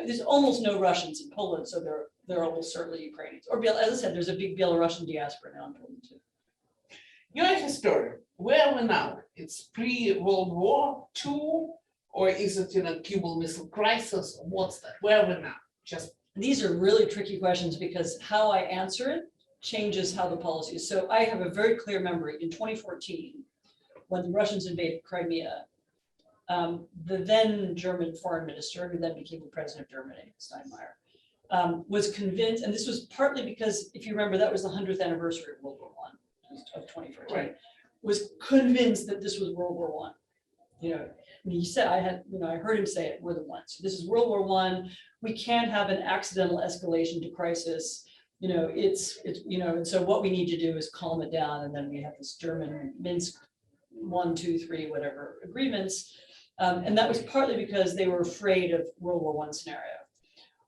there's almost no Russians in Poland, so they're almost certainly Ukrainians. Or as I said, there's a big Belarusian diaspora now in Poland too. You're a historian. Where are we now? It's pre-World War II, or is it Cuban Missile Crisis? What's that? Where are we now? Just These are really tricky questions because how I answer it changes how the policy is. So I have a very clear memory in 2014, when the Russians invaded Crimea, the then German foreign minister, who then became the president of Germany, Steinmeier, was convinced, and this was partly because, if you remember, that was the 100th anniversary of World War I of 2014, Right. was convinced that this was World War I. And he said, I heard him say it more than once. This is World War I. We can't have an accidental escalation to crisis. And so what we need to do is calm it down. And then we have this German Minsk 1, 2, 3, whatever agreements. And that was partly because they were afraid of World War I scenario.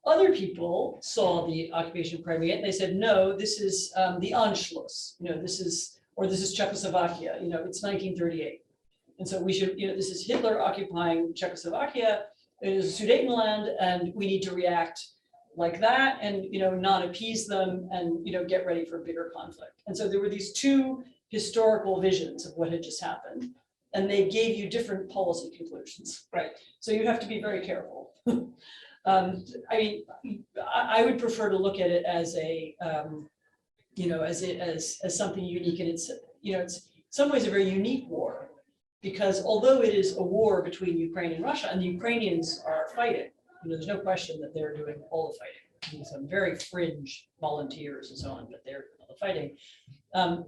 Other people saw the occupation of Crimea and they said, no, this is the Anschluss. This is Czechoslovakia. It's 1938. And so we should, this is Hitler occupying Czechoslovakia. It is Sudetenland, and we need to react like that and, not appease them and, get ready for a bigger conflict. And so there were these two historical visions of what had just happened, and they gave you different policy conclusions. right. So you have to be very careful. I would prefer to look at it as a, as something unique, and it's in some ways a very unique war, because although it is a war between Ukraine and Russia, and the Ukrainians are fighting, there's no question that they're doing all the fighting. Some very fringe volunteers and so on, but they're all the fighting.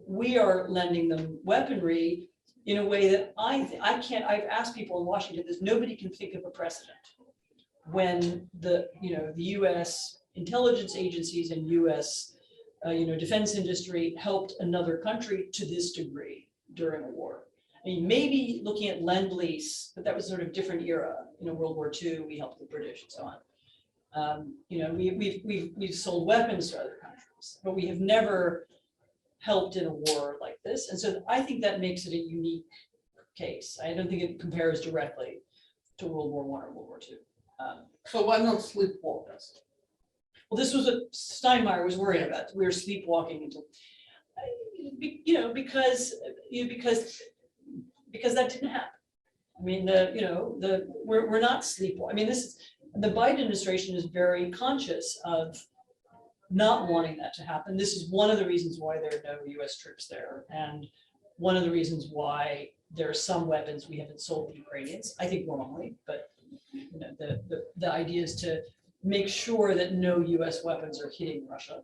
We are lending them weaponry in a way that I've asked people in Washington this, nobody can think of a precedent when the US intelligence agencies and US defense industry helped another country to this degree during a war. I mean, maybe looking at Lend-Lease, but that was sort of different era. World War II, we helped the British and so on. We've sold weapons to other countries, but we have never helped in a war like this. And so I think that makes it a unique case. I don't think it compares directly to World War I or World War II. So why not sleepwalk us? Well, this was what Steinmeier was worried about. We were sleepwalking into, because that didn't happen. I mean, we're not sleepwalking. I mean, the Biden administration is very conscious of not wanting that to happen. This is one of the reasons why there are no US troops there, and one of the reasons why there are some weapons we haven't sold to Ukrainians, I think wrongly, but the idea is to make sure that no US weapons are hitting Russia.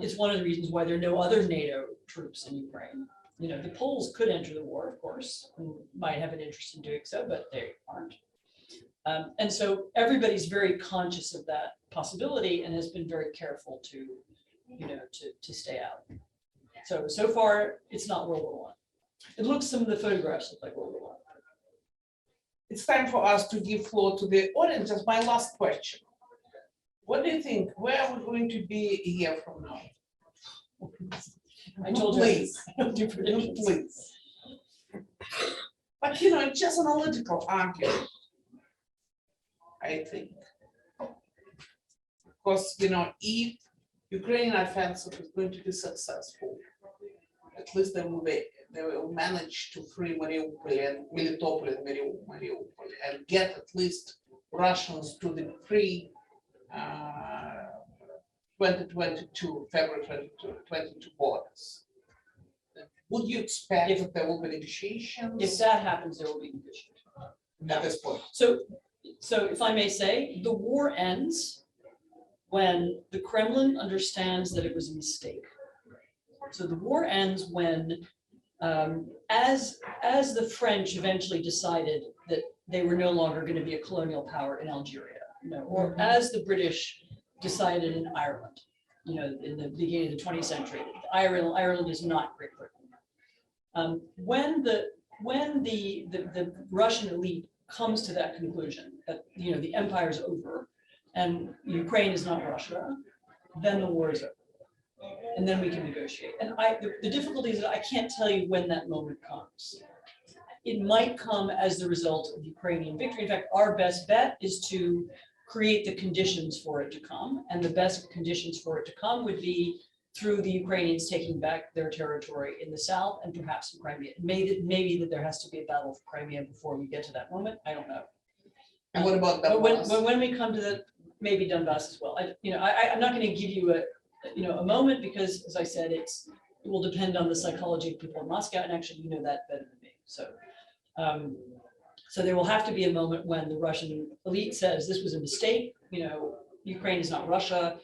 It's one of the reasons why there are no other NATO troops in Ukraine. The Poles could enter the war, of course, and might have an interest in doing so, but they aren't. And so everybody's very conscious of that possibility and has been very careful to stay out. So far, it's not World War I. It looks, some of the photographs look like World War I. It's time for us to give floor to the audience. Just my last question. What do you think? Where are we going to be a year from now? I told you. Please. I don't do predictions. Please. But it's just analytical argument, I think. Because if Ukrainian offensive is going to be successful, at least they will manage to free Mariupol and Melitopol and Mariupol and get at least Russians to the pre 2022, February 2022 borders. Would you expect that there will be negotiations? If that happens, there will be negotiations. At this point. So if I may say, the war ends when the Kremlin understands that it was a mistake. So the war ends when, as the French eventually decided that they were no longer going to be a colonial power in Algeria, or as the British decided in Ireland, in the beginning of the 20th century, Ireland is not Great Britain. When the Russian elite comes to that conclusion that the empire is over and Ukraine is not Russia, then the war is over. And then we can negotiate. And the difficulty is that I can't tell you when that moment comes. It might come as the result of Ukrainian victory. In fact, our best bet is to create the conditions for it to come. And the best conditions for it to come would be through the Ukrainians taking back their territory in the south and perhaps in Crimea. Maybe that there has to be a battle for Crimea before we get to that moment. I don't know. And what about But Donbass? when we come to the maybe Donbass as well, I'm not going to give you a moment because, as I said, it will depend on the psychology of people in Moscow, and actually you know that better than me. So there will have to be a moment when the Russian elite says this was a mistake. Ukraine is not Russia.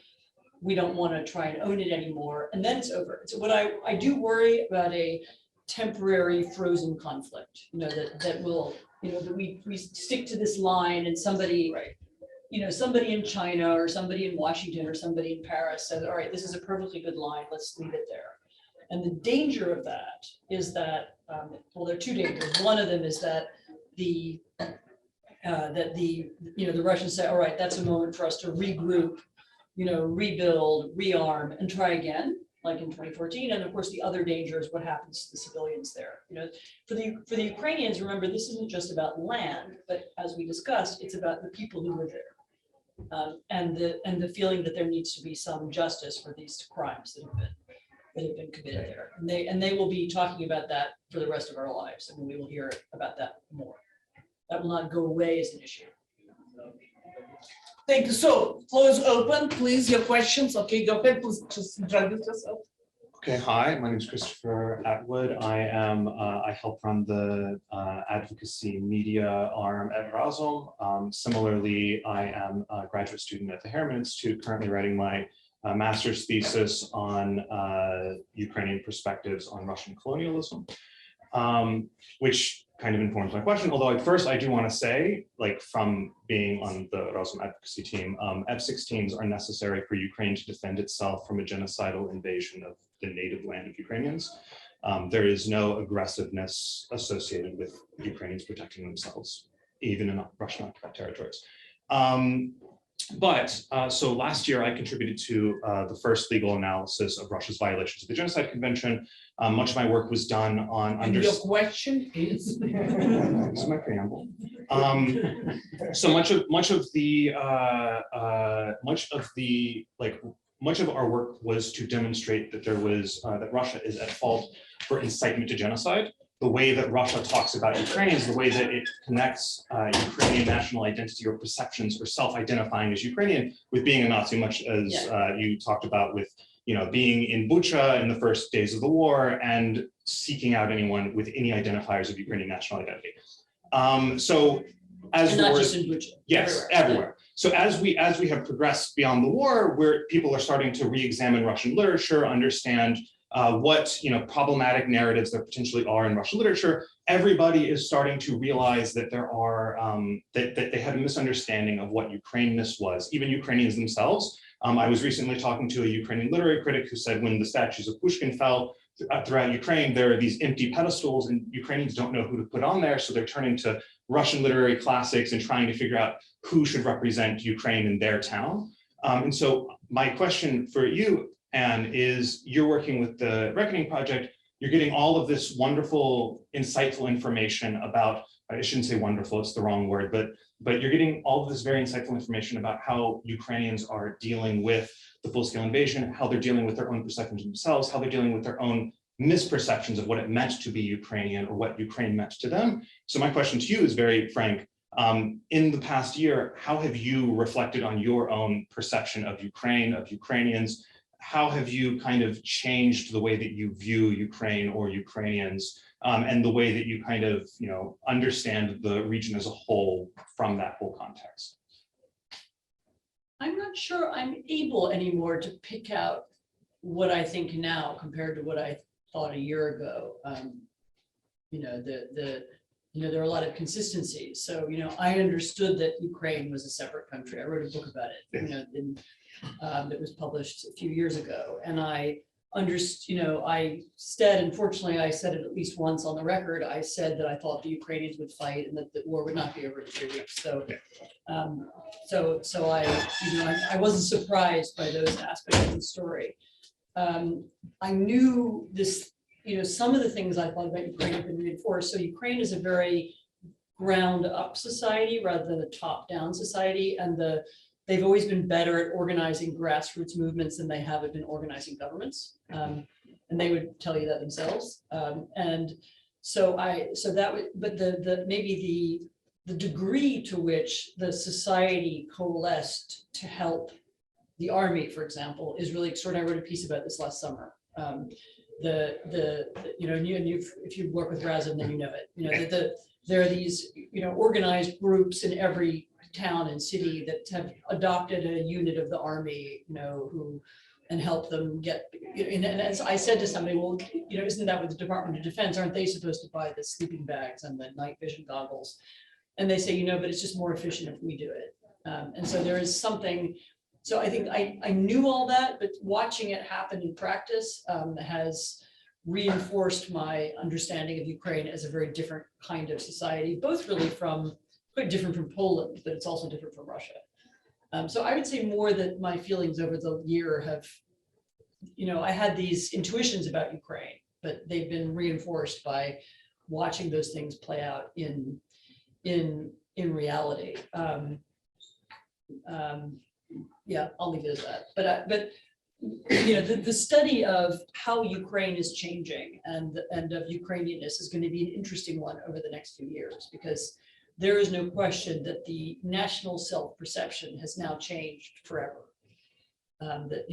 We don't want to try and own it anymore, and then it's over. So what I do worry about a temporary frozen conflict. That will that we stick to this line, and somebody. Right. Somebody in China or somebody in Washington or somebody in Paris says, all right, this is a perfectly good line, let's leave it there. And the danger of that is that, well, there are two dangers. One of them is that the Russians say, all right, that's a moment for us to regroup, rebuild, rearm, and try again, like in 2014. And of course, the other danger is what happens to the civilians there. For the Ukrainians, remember, this isn't just about land, but as we discussed, it's about the people who live there. And the feeling that there needs to be some justice for these crimes that have been committed there, and they will be talking about that for the rest of our lives, and we will hear about that more. That will not go away as an issue. Thank you. So floor is open, please. Your questions. Okay, go ahead. Please just introduce yourself. Okay, hi, my name is Christopher Atwood. I help run the advocacy media arm at Razom. Similarly, I am a graduate student at the Harriman Institute, currently writing my master's thesis on Ukrainian perspectives on Russian colonialism, which kind of informs my question. Although at first I do want to say, like from being on the Razom advocacy team, F-16s are necessary for Ukraine to defend itself from a genocidal invasion of the native land of Ukrainians. There is no aggressiveness associated with Ukrainians protecting themselves, even in Russian occupied territories. So last year I contributed to the first legal analysis of Russia's violations of the Genocide Convention. Much of my work was done on And your question is? This is my preamble. So much of our work was to demonstrate that that Russia is at fault for incitement to genocide. The way that Russia talks about Ukrainians, the way that it connects Ukrainian national identity or perceptions or self-identifying as Ukrainian with being a Nazi, much as you talked about with being in Bucha in the first days of the war and seeking out anyone with any identifiers of Ukrainian national identity. So as and not just in Bucha. Yes, everywhere. So as we have progressed beyond the war, where people are starting to re-examine Russian literature, understand what problematic narratives there potentially are in Russian literature, everybody is starting to realize that there are that they had a misunderstanding of what Ukrainianness was. Even Ukrainians themselves. I was recently talking to a Ukrainian literary critic who said when the statues of Pushkin fell throughout Ukraine, there are these empty pedestals and Ukrainians don't know who to put on there. So they're turning to Russian literary classics and trying to figure out who should represent Ukraine in their town. And so my question for you, Anne, is you're working with the Reckoning Project, you're getting all of this wonderful, insightful information about, I shouldn't say wonderful, it's the wrong word, but you're getting all of this very insightful information about how Ukrainians are dealing with the full-scale invasion, how they're dealing with their own perceptions of themselves, how they're dealing with their own misperceptions of what it meant to be Ukrainian or what Ukraine meant to them. So my question to you is very frank. In the past year, how have you reflected on your own perception of Ukraine, of Ukrainians? How have you kind of changed the way that you view Ukraine or Ukrainians and the way that you kind of, understand the region as a whole from that whole context? I'm not sure I'm able anymore to pick out what I think now compared to what I thought a year ago. There are a lot of consistencies. So, I understood that Ukraine was a separate country. I wrote a book about it, that was published a few years ago. And I understood, I said, unfortunately, I said it at least once on the record, I said that I thought the Ukrainians would fight and that the war would not be over in 3 weeks. So, I wasn't surprised by those aspects of the story. I knew this, some of the things I thought about Ukraine have been reinforced. So Ukraine is a very ground up society rather than a top down society. And the they've always been better at organizing grassroots movements than they have been organizing governments. And they would tell you that themselves. And so that would, but maybe the degree to which the society coalesced to help the army, for example, is really extraordinary. I wrote a piece about this last summer. If you work with Razin, then you know it. There are these organized groups in every town and city that have adopted a unit of the army, and help them get. And as I said to somebody, well, isn't that with the Department of Defense? Aren't they supposed to buy the sleeping bags and the night vision goggles? And they say, but it's just more efficient if we do it. And so there is something. So I think I knew all that, but watching it happen in practice has reinforced my understanding of Ukraine as a very different kind of society, both really quite different from Poland, but it's also different from Russia. So I would say more that my feelings over the year have, I had these intuitions about Ukraine, but they've been reinforced by watching those things play out in reality. Yeah, I'll leave it at that. But the study of how Ukraine is changing and of Ukrainianness is going to be an interesting one over the next few years, because there is no question that the national self-perception has now changed forever. That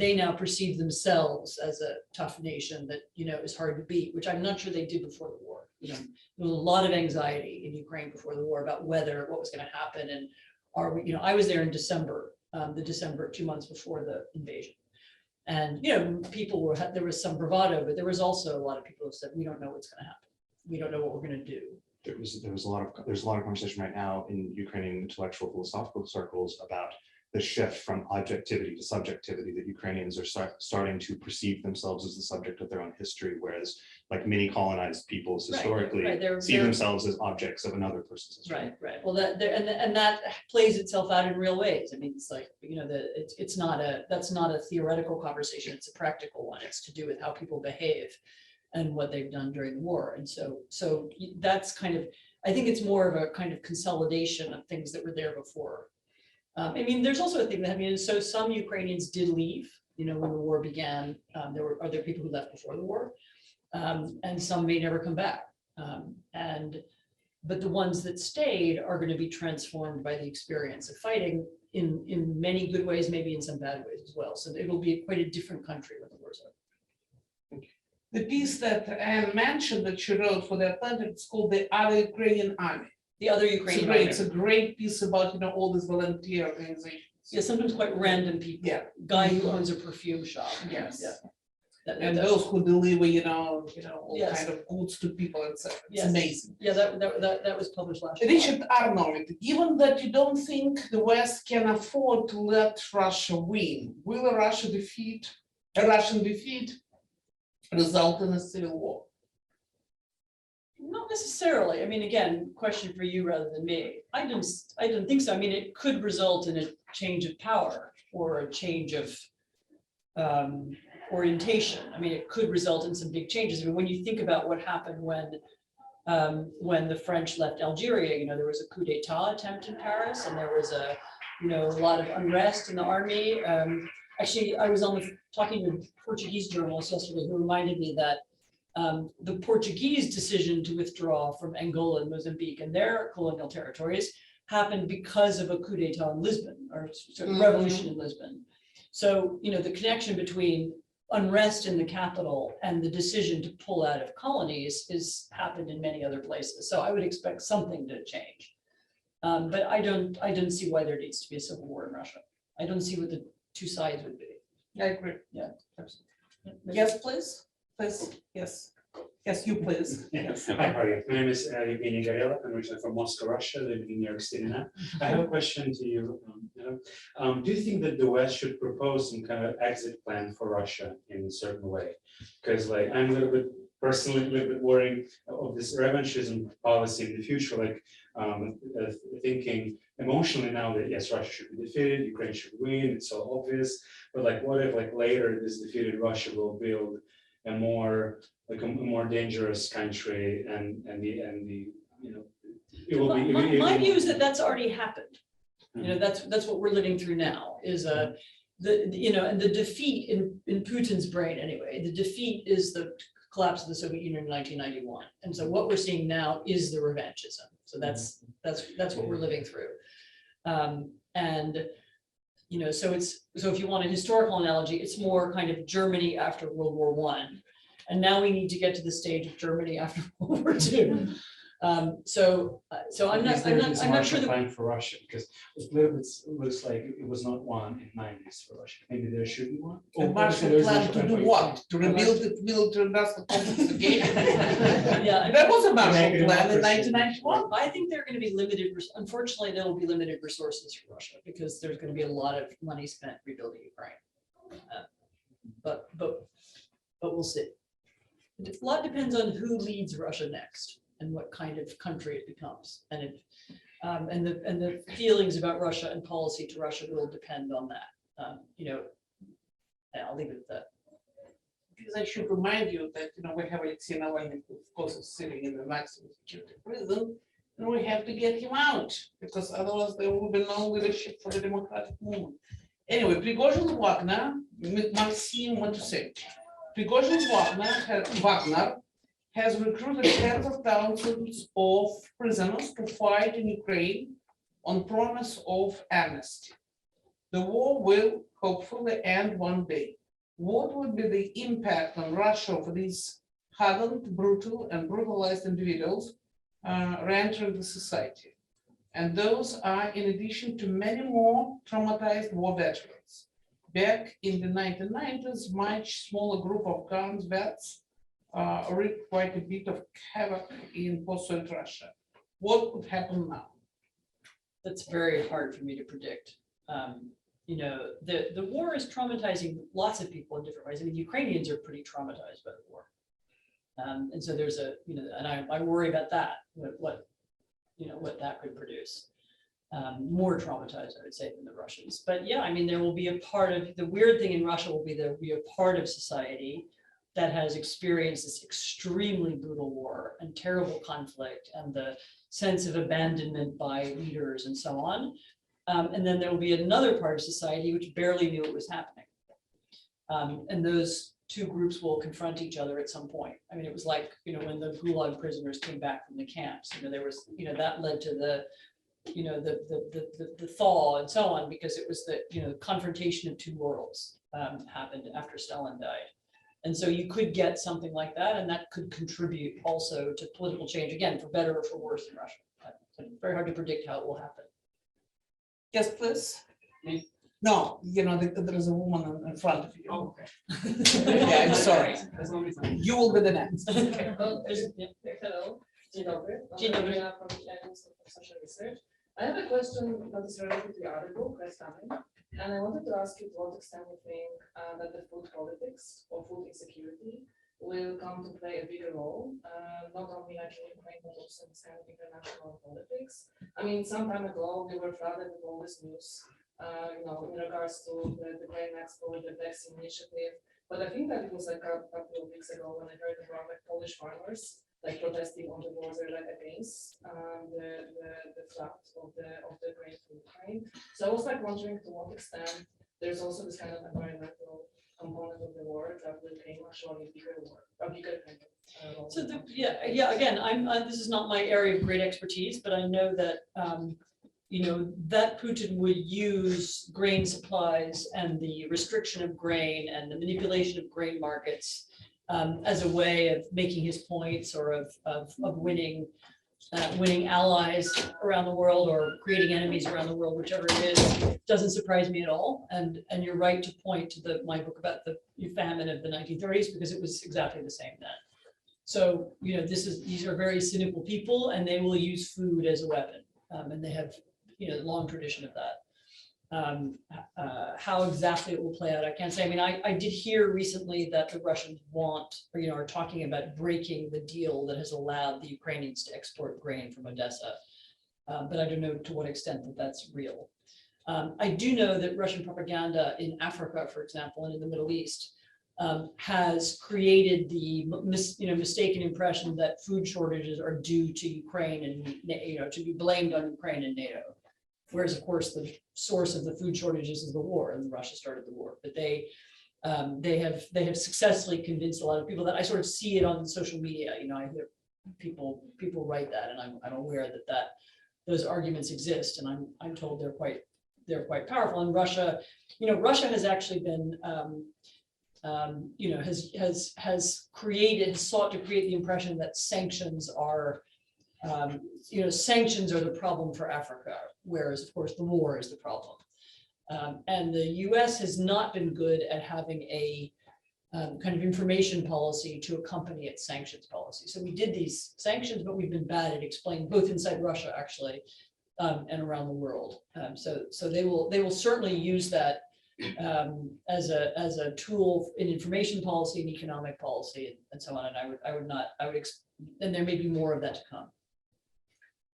they now perceive themselves as a tough nation that is hard to beat, which I'm not sure they did before the war. There was a lot of anxiety in Ukraine before the war about what was going to happen, and are we? I was there in December, 2 months before the invasion, and there was some bravado, but there was also a lot of people who said, we don't know what's going to happen. We don't know what we're going to do. There's a lot of conversation right now in Ukrainian intellectual philosophical circles about the shift from objectivity to subjectivity, that Ukrainians are starting to perceive themselves as the subject of their own history, whereas like many colonized peoples historically see themselves as objects of another person's history. Right. Well, that plays itself out in real ways. I mean, it's like that's not a theoretical conversation. It's a practical one. It's to do with how people behave and what they've done during the war. And so that's I think it's more of a kind of consolidation of things that were there before. There's also a thing that, so some Ukrainians did leave, when the war began. There were other people who left before the war, and some may never come back. But the ones that stayed are going to be transformed by the experience of fighting in many good ways, maybe in some bad ways as well. So it will be quite a different country when the war's over. The piece that Anne mentioned that she wrote for the Atlantic, it's called The Other Ukrainian Army. The Other Ukrainian It's a great piece about all these volunteer organizations. Yeah, sometimes quite random people. Yeah. Guy who owns a perfume shop. Yes. Yeah. And those who deliver, all Yes. kind of goods to people, it's Yes. amazing. Yeah, that was published last year. Richard Arnold, given that you don't think the West can afford to let Russia win, will a Russian defeat result in a civil war? Not necessarily. Again, question for you rather than me. I don't think so. It could result in a change of power or a change of orientation. It could result in some big changes. When you think about what happened when the French left Algeria, there was a coup d'etat attempt in Paris, and there was a lot of unrest in the army. Actually, I was talking to a Portuguese journalist yesterday who reminded me that the Portuguese decision to withdraw from Angola and Mozambique and their colonial territories happened because of a coup d'etat in Lisbon, or sort of revolution in Lisbon. So, the connection between unrest in the capital and the decision to pull out of colonies has happened in many other places. So I would expect something to change. But I don't see why there needs to be a civil war in Russia. I don't see what the two sides would be. I agree. Yeah. Yes, please. Please. Yes. Yes, you please. Yes. Hi, how are you? My name is Yevgenia. I'm originally from Moscow, Russia, living in New York City now. I have a question to you. Do you think that the West should propose some kind of exit plan for Russia in a certain way? Because I'm personally a little bit worried of this revanchism policy in the future, thinking emotionally now that yes, Russia should be defeated, Ukraine should win, it's so obvious. But what if later this defeated Russia will build a more dangerous country, and it will be. My view is that that's already happened. That's what we're living through now is and the defeat in Putin's brain anyway, the defeat is the collapse of the Soviet Union in 1991. And so what we're seeing now is the revanchism. So that's what we're living through. So if you want a historical analogy, it's more kind of Germany after World War I. And now we need to get to the stage of Germany after World War II. So I'm not sure that plan for Russia, because it looks like it was not one in 90s for Russia. Maybe there should be one. A Marshall Plan to do what? To rebuild the military industrial complex again? Yeah, That was a Marshall Plan in 1991. I think there are going to be limited, unfortunately, there will be limited resources for Russia because there's going to be a lot of money spent rebuilding Ukraine. But we'll see. A lot depends on who leads Russia next and what kind of country it becomes, and the feelings about Russia and policy to Russia will depend on that. I'll leave it at that. Because I should remind you that we have Alexei Navalny, who of course is sitting in the maximum security prison, and we have to get him out because otherwise there will be no leadership for the democratic movement. Anyway, Prigozhin Wagner, Maxim, what to say? Prigozhin Wagner has recruited tens of thousands of prisoners to fight in Ukraine on promise of amnesty. The war will hopefully end one day. What would be the impact on Russia of these hardened, brutal, and brutalized individuals re-entering the society? And those are in addition to many more traumatized war veterans. Back in the 1990s, much smaller group of guns vets wreaked quite a bit of havoc in post-Soviet Russia. What could happen now? That's very hard for me to predict. The war is traumatizing lots of people in different ways. I mean, Ukrainians are pretty traumatized by the war. And so there's and I worry about that, what that could produce. More traumatized, I would say, than the Russians. But yeah, I mean, there will be a part of, the weird thing in Russia will be there will be a part of society that has experienced this extremely brutal war and terrible conflict and the sense of abandonment by leaders and so on. And then there will be another part of society which barely knew it was happening. And those two groups will confront each other at some point. I mean, it was like, when the Gulag prisoners came back from the camps, there was, that led to the thaw and so on, because it was the confrontation of two worlds happened after Stalin died. And so you could get something like that, and that could contribute also to political change, again, for better or for worse in Russia. It's very hard to predict how it will happen. Yes, please. No, there is a woman in front of you. Oh, okay. Yeah, I'm sorry. You will be the next. Okay. Hello. Dzień dobry. Dzień dobry. Yevgenia from the Institute of Social Research. I have a question that is related to the article, Red Famine, and I wanted to ask you to what extent you think that the food politics or food insecurity will come to play a bigger role, not only like in Ukraine, but also in kind of international politics. I mean, some time ago, we were flooded with all this news, in regards to the grain export, the vaccine initiative. But I think that it was like a couple of weeks ago when I heard about like Polish farmers like protesting on the border like against the flood of the grain from Ukraine. So I was like wondering to what extent there's also this kind of environmental component of the war that will play actually a bigger kind of role. So again, this is not my area of great expertise, but I know that that Putin would use grain supplies and the restriction of grain and the manipulation of grain markets as a way of making his points or of winning allies around the world or creating enemies around the world, whichever it is, doesn't surprise me at all. And you're right to point to my book about the famine of the 1930s, because it was exactly the same then. So, these are very cynical people, and they will use food as a weapon. And they have, long tradition of that. How exactly it will play out, I can't say. I mean, I did hear recently that the Russians are talking about breaking the deal that has allowed the Ukrainians to export grain from Odessa. But I don't know to what extent that's real. I do know that Russian propaganda in Africa, for example, and in the Middle East, has created the mistaken impression that food shortages are due to Ukraine and to be blamed on Ukraine and NATO. Whereas, of course, the source of the food shortages is the war, and Russia started the war. But they have successfully convinced a lot of people that I sort of see it on social media. You know, I hear people write that, and I'm aware that those arguments exist, and I'm told they're quite powerful. And Russia, you know, Russia has actually been, you know, has sought to create the impression that sanctions are, you know, sanctions are the problem for Africa, whereas of course the war is the problem. And the US has not been good at having a kind of information policy to accompany its sanctions policy. So we did these sanctions, but we've been bad at explaining, both inside Russia actually, and around the world. So they will certainly use that as a tool in information policy and economic policy and so on. And and there may be more of that to come.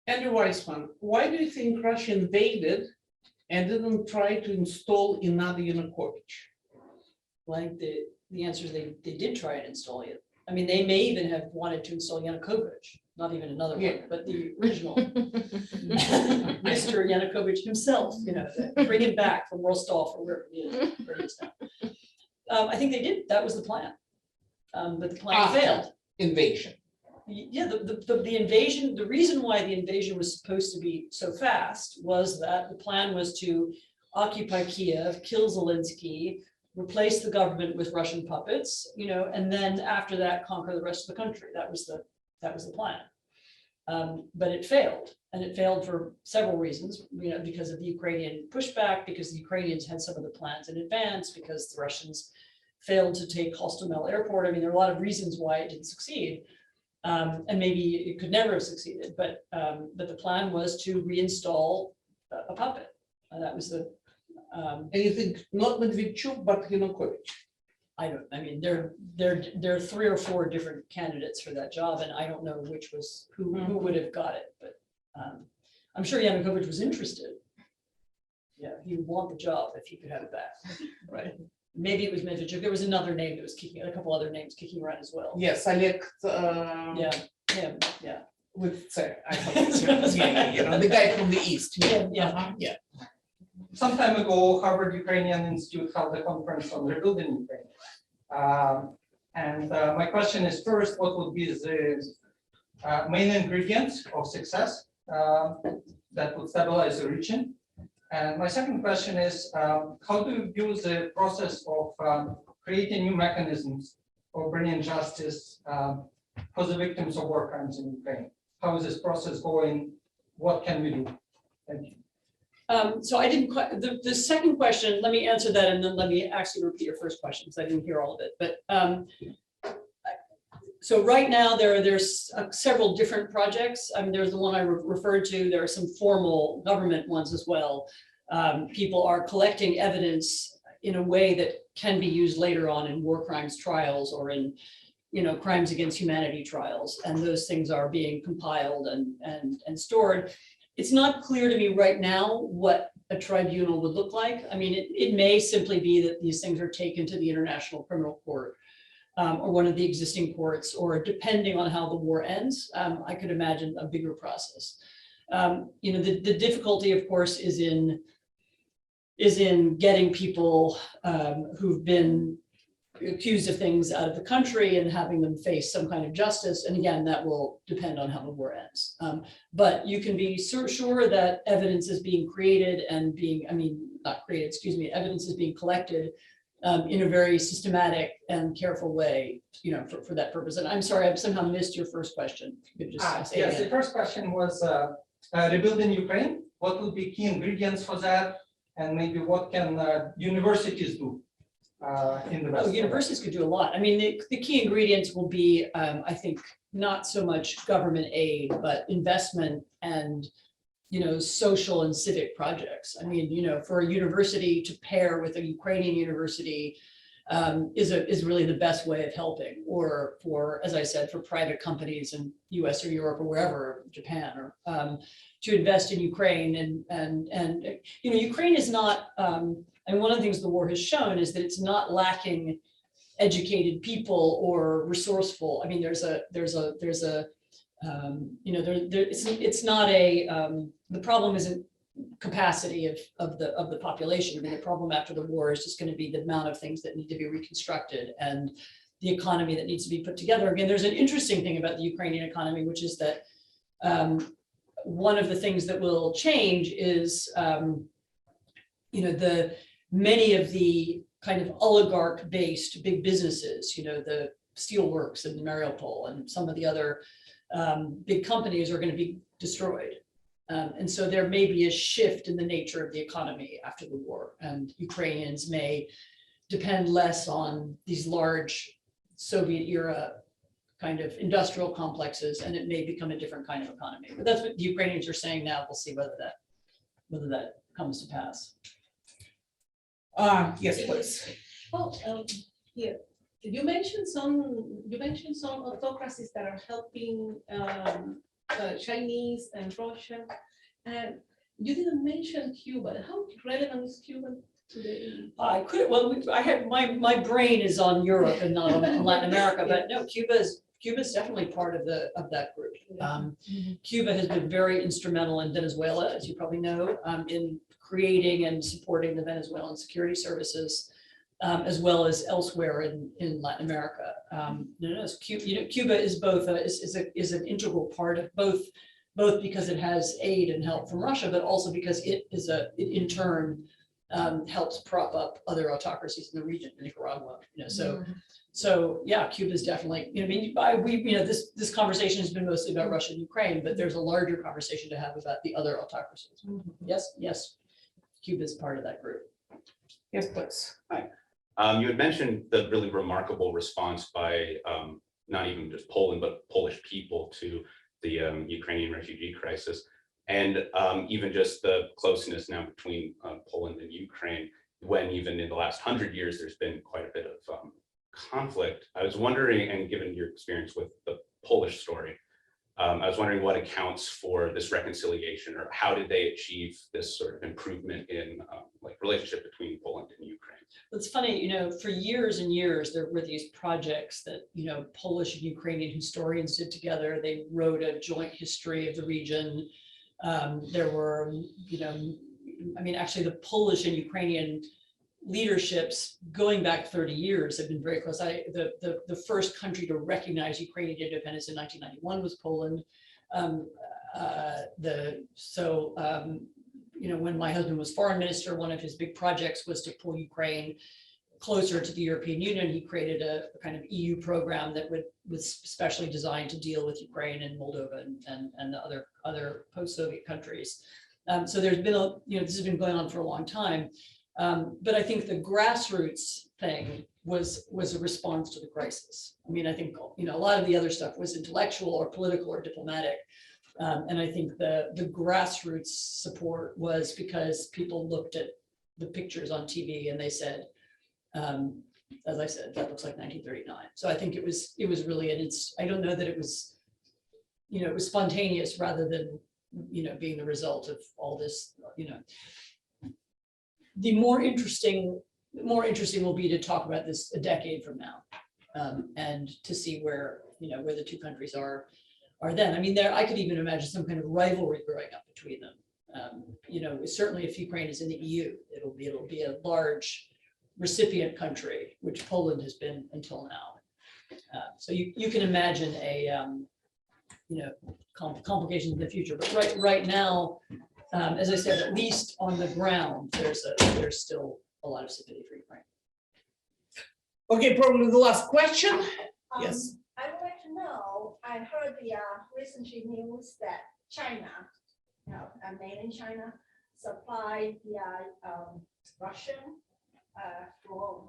Andrew Weissman, why do you think Russia invaded and didn't try to install another Yanukovych? Like the answer is they did try and install it. I mean, they may even have wanted to install Yanukovych, not even another one, but the original Mr. Yanukovych himself, you know, bring him back from Rostov or where he is now. I think they did. That was the plan. But the plan failed. Invasion. Yeah, the invasion, the reason why the invasion was supposed to be so fast was that the plan was to occupy Kiev, kill Zelensky, replace the government with Russian puppets, you know, and then after that conquer the rest of the country. That was the plan. But it failed, and it failed for several reasons, you know, because of the Ukrainian pushback, because the Ukrainians had some of the plans in advance, because the Russians failed to take Hostomel airport. I mean, there are a lot of reasons why it didn't succeed. And maybe it could never have succeeded, but the plan was to reinstall a puppet. And that was the. And you think not Medvedchuk, but Yanukovych? I mean, there are 3 or 4 different candidates for that job, and I don't know which was who would have got it, but I'm sure Yanukovych was interested. Yeah, he would want the job if he could have it back. Right. Maybe it was Medvedchuk. There was another name that was a couple other names kicking around as well. Yes, I like. Yeah. With you know, the guy from the east. Yeah. Some time ago, Harvard Ukrainian Institute held a conference on rebuilding Ukraine. And my question is, first, what would be the main ingredients of success that would stabilize the region? And my second question is, how do you view the process of creating new mechanisms for bringing justice for the victims of war crimes in Ukraine? How is this process going? What can we do? Thank you. So I didn't quite, the second question, let me answer that, and then let me actually repeat your first question, because I didn't hear all of it. But so right now there's several different projects. I mean, there's the one I referred to. There are some formal government ones as well. People are collecting evidence in a way that can be used later on in war crimes trials or in, you know, crimes against humanity trials, and those things are being compiled and stored. It's not clear to me right now what a tribunal would look like. I mean, it may simply be that these things are taken to the International Criminal Court or one of the existing courts, or depending on how the war ends, I could imagine a bigger process. You know, the difficulty, of course, is in getting people who've been accused of things out of the country and having them face some kind of justice. And again, that will depend on how the war ends. But you can be sure that evidence is being created and evidence is being collected in a very systematic and careful way, you know, for that purpose. And I'm sorry, I've somehow missed your first question. You could just say yes, again. the first question was rebuilding Ukraine. What would be key ingredients for that? And maybe what can universities do? In the rest Universities could do a lot. I mean, the key ingredients will be, I think, not so much government aid, but investment and, you know, social and civic projects. I mean, you know, for a university to pair with a Ukrainian university is really the best way of helping. Or for, as I said, for private companies in US or Europe or wherever, Japan, or to invest in Ukraine and you know, Ukraine is not. And one of the things the war has shown is that it's not lacking educated people or resourceful. I mean, it's not a, the problem isn't capacity of the population. I mean, the problem after the war is just going to be the amount of things that need to be reconstructed and the economy that needs to be put together. Again, there's an interesting thing about the Ukrainian economy, which is that one of the things that will change is, many of the kind of oligarch-based big businesses, the steelworks in Mariupol and some of the other big companies are going to be destroyed. And so there may be a shift in the nature of the economy after the war, and Ukrainians may depend less on these large Soviet era kind of industrial complexes, and it may become a different kind of economy. But that's what the Ukrainians are saying now. We'll see whether that comes to pass. Yes, please. Oh, here, you mentioned some autocracies that are helping Chinese and Russia, and you didn't mention Cuba. How relevant is Cuba today? I could, well, I have, my brain is on Europe and not on Latin America, but no, Cuba's definitely part of that group. Cuba has been very instrumental in Venezuela, as you probably know, in creating and supporting the Venezuelan security services, as well as elsewhere in Latin America. Cuba is both is an integral part of both because it has aid and help from Russia, but also because it in turn helps prop up other autocracies in the region, Nicaragua. So yeah, Cuba is definitely. This conversation has been mostly about Russia and Ukraine, but there's a larger conversation to have about the other autocracies. Yes, Cuba is part of that group. Yes, please. You had mentioned the really remarkable response by not even just Poland, but Polish people to the Ukrainian refugee crisis, and even just the closeness now between Poland and Ukraine, when even in the last 100 years, there's been quite a bit of conflict. I was wondering, and given your experience with the Polish story, I was wondering what accounts for this reconciliation, or how did they achieve this sort of improvement in relationship between Poland and Ukraine? It's funny, for years and years, there were these projects that, Polish and Ukrainian historians did together. They wrote a joint history of the region. There were, actually the Polish and Ukrainian leaderships going back 30 years have been very close. The first country to recognize Ukrainian independence in 1991 was Poland. When my husband was foreign minister, one of his big projects was to pull Ukraine closer to the European Union. He created a kind of EU program that was specially designed to deal with Ukraine and Moldova and the other post-Soviet countries. So there's been this has been going on for a long time. But I think the grassroots thing was a response to the crisis. I think a lot of the other stuff was intellectual or political or diplomatic. And I think the grassroots support was because people looked at the pictures on TV and they said, as I said, that looks like 1939. So I think it was really I don't know that it was, it was spontaneous rather than, being the result of all this, The more interesting will be to talk about this a decade from now, and to see where the two countries are then. I could even imagine some kind of rivalry growing up between them. Certainly if Ukraine is in the EU, it'll be a large recipient country, which Poland has been until now. So you can imagine complications in the future. But right now, as I said, at least on the ground, there's still a lot of sympathy for Ukraine. Okay, probably the last question. Yes. I would like to know, I heard the recently news that China, mainland China, supplied the Russian drone.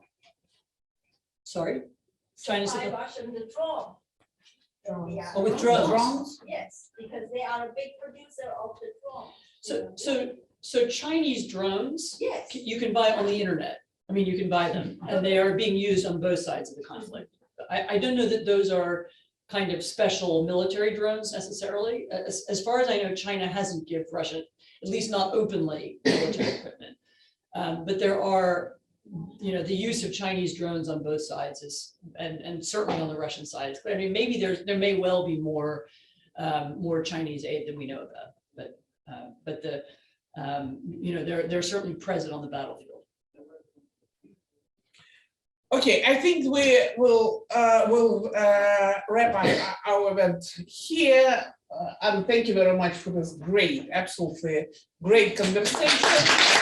Sorry? China Supply supply- Russian the drone. Oh, with drones? Drones? Yes, because they are a big producer of the drone. So Chinese drones, Yes. you can buy on the internet. You can buy them, and they are being used on both sides of the conflict. I don't know that those are kind of special military drones necessarily. As far as I know, China hasn't given Russia, at least not openly, military equipment. But there are, the use of Chinese drones on both sides is, and certainly on the Russian side. Maybe there may well be more Chinese aid than we know about. But they're certainly present on the battlefield. Okay, I think we will wrap up our event here. And thank you very much for this great, absolutely great conversation.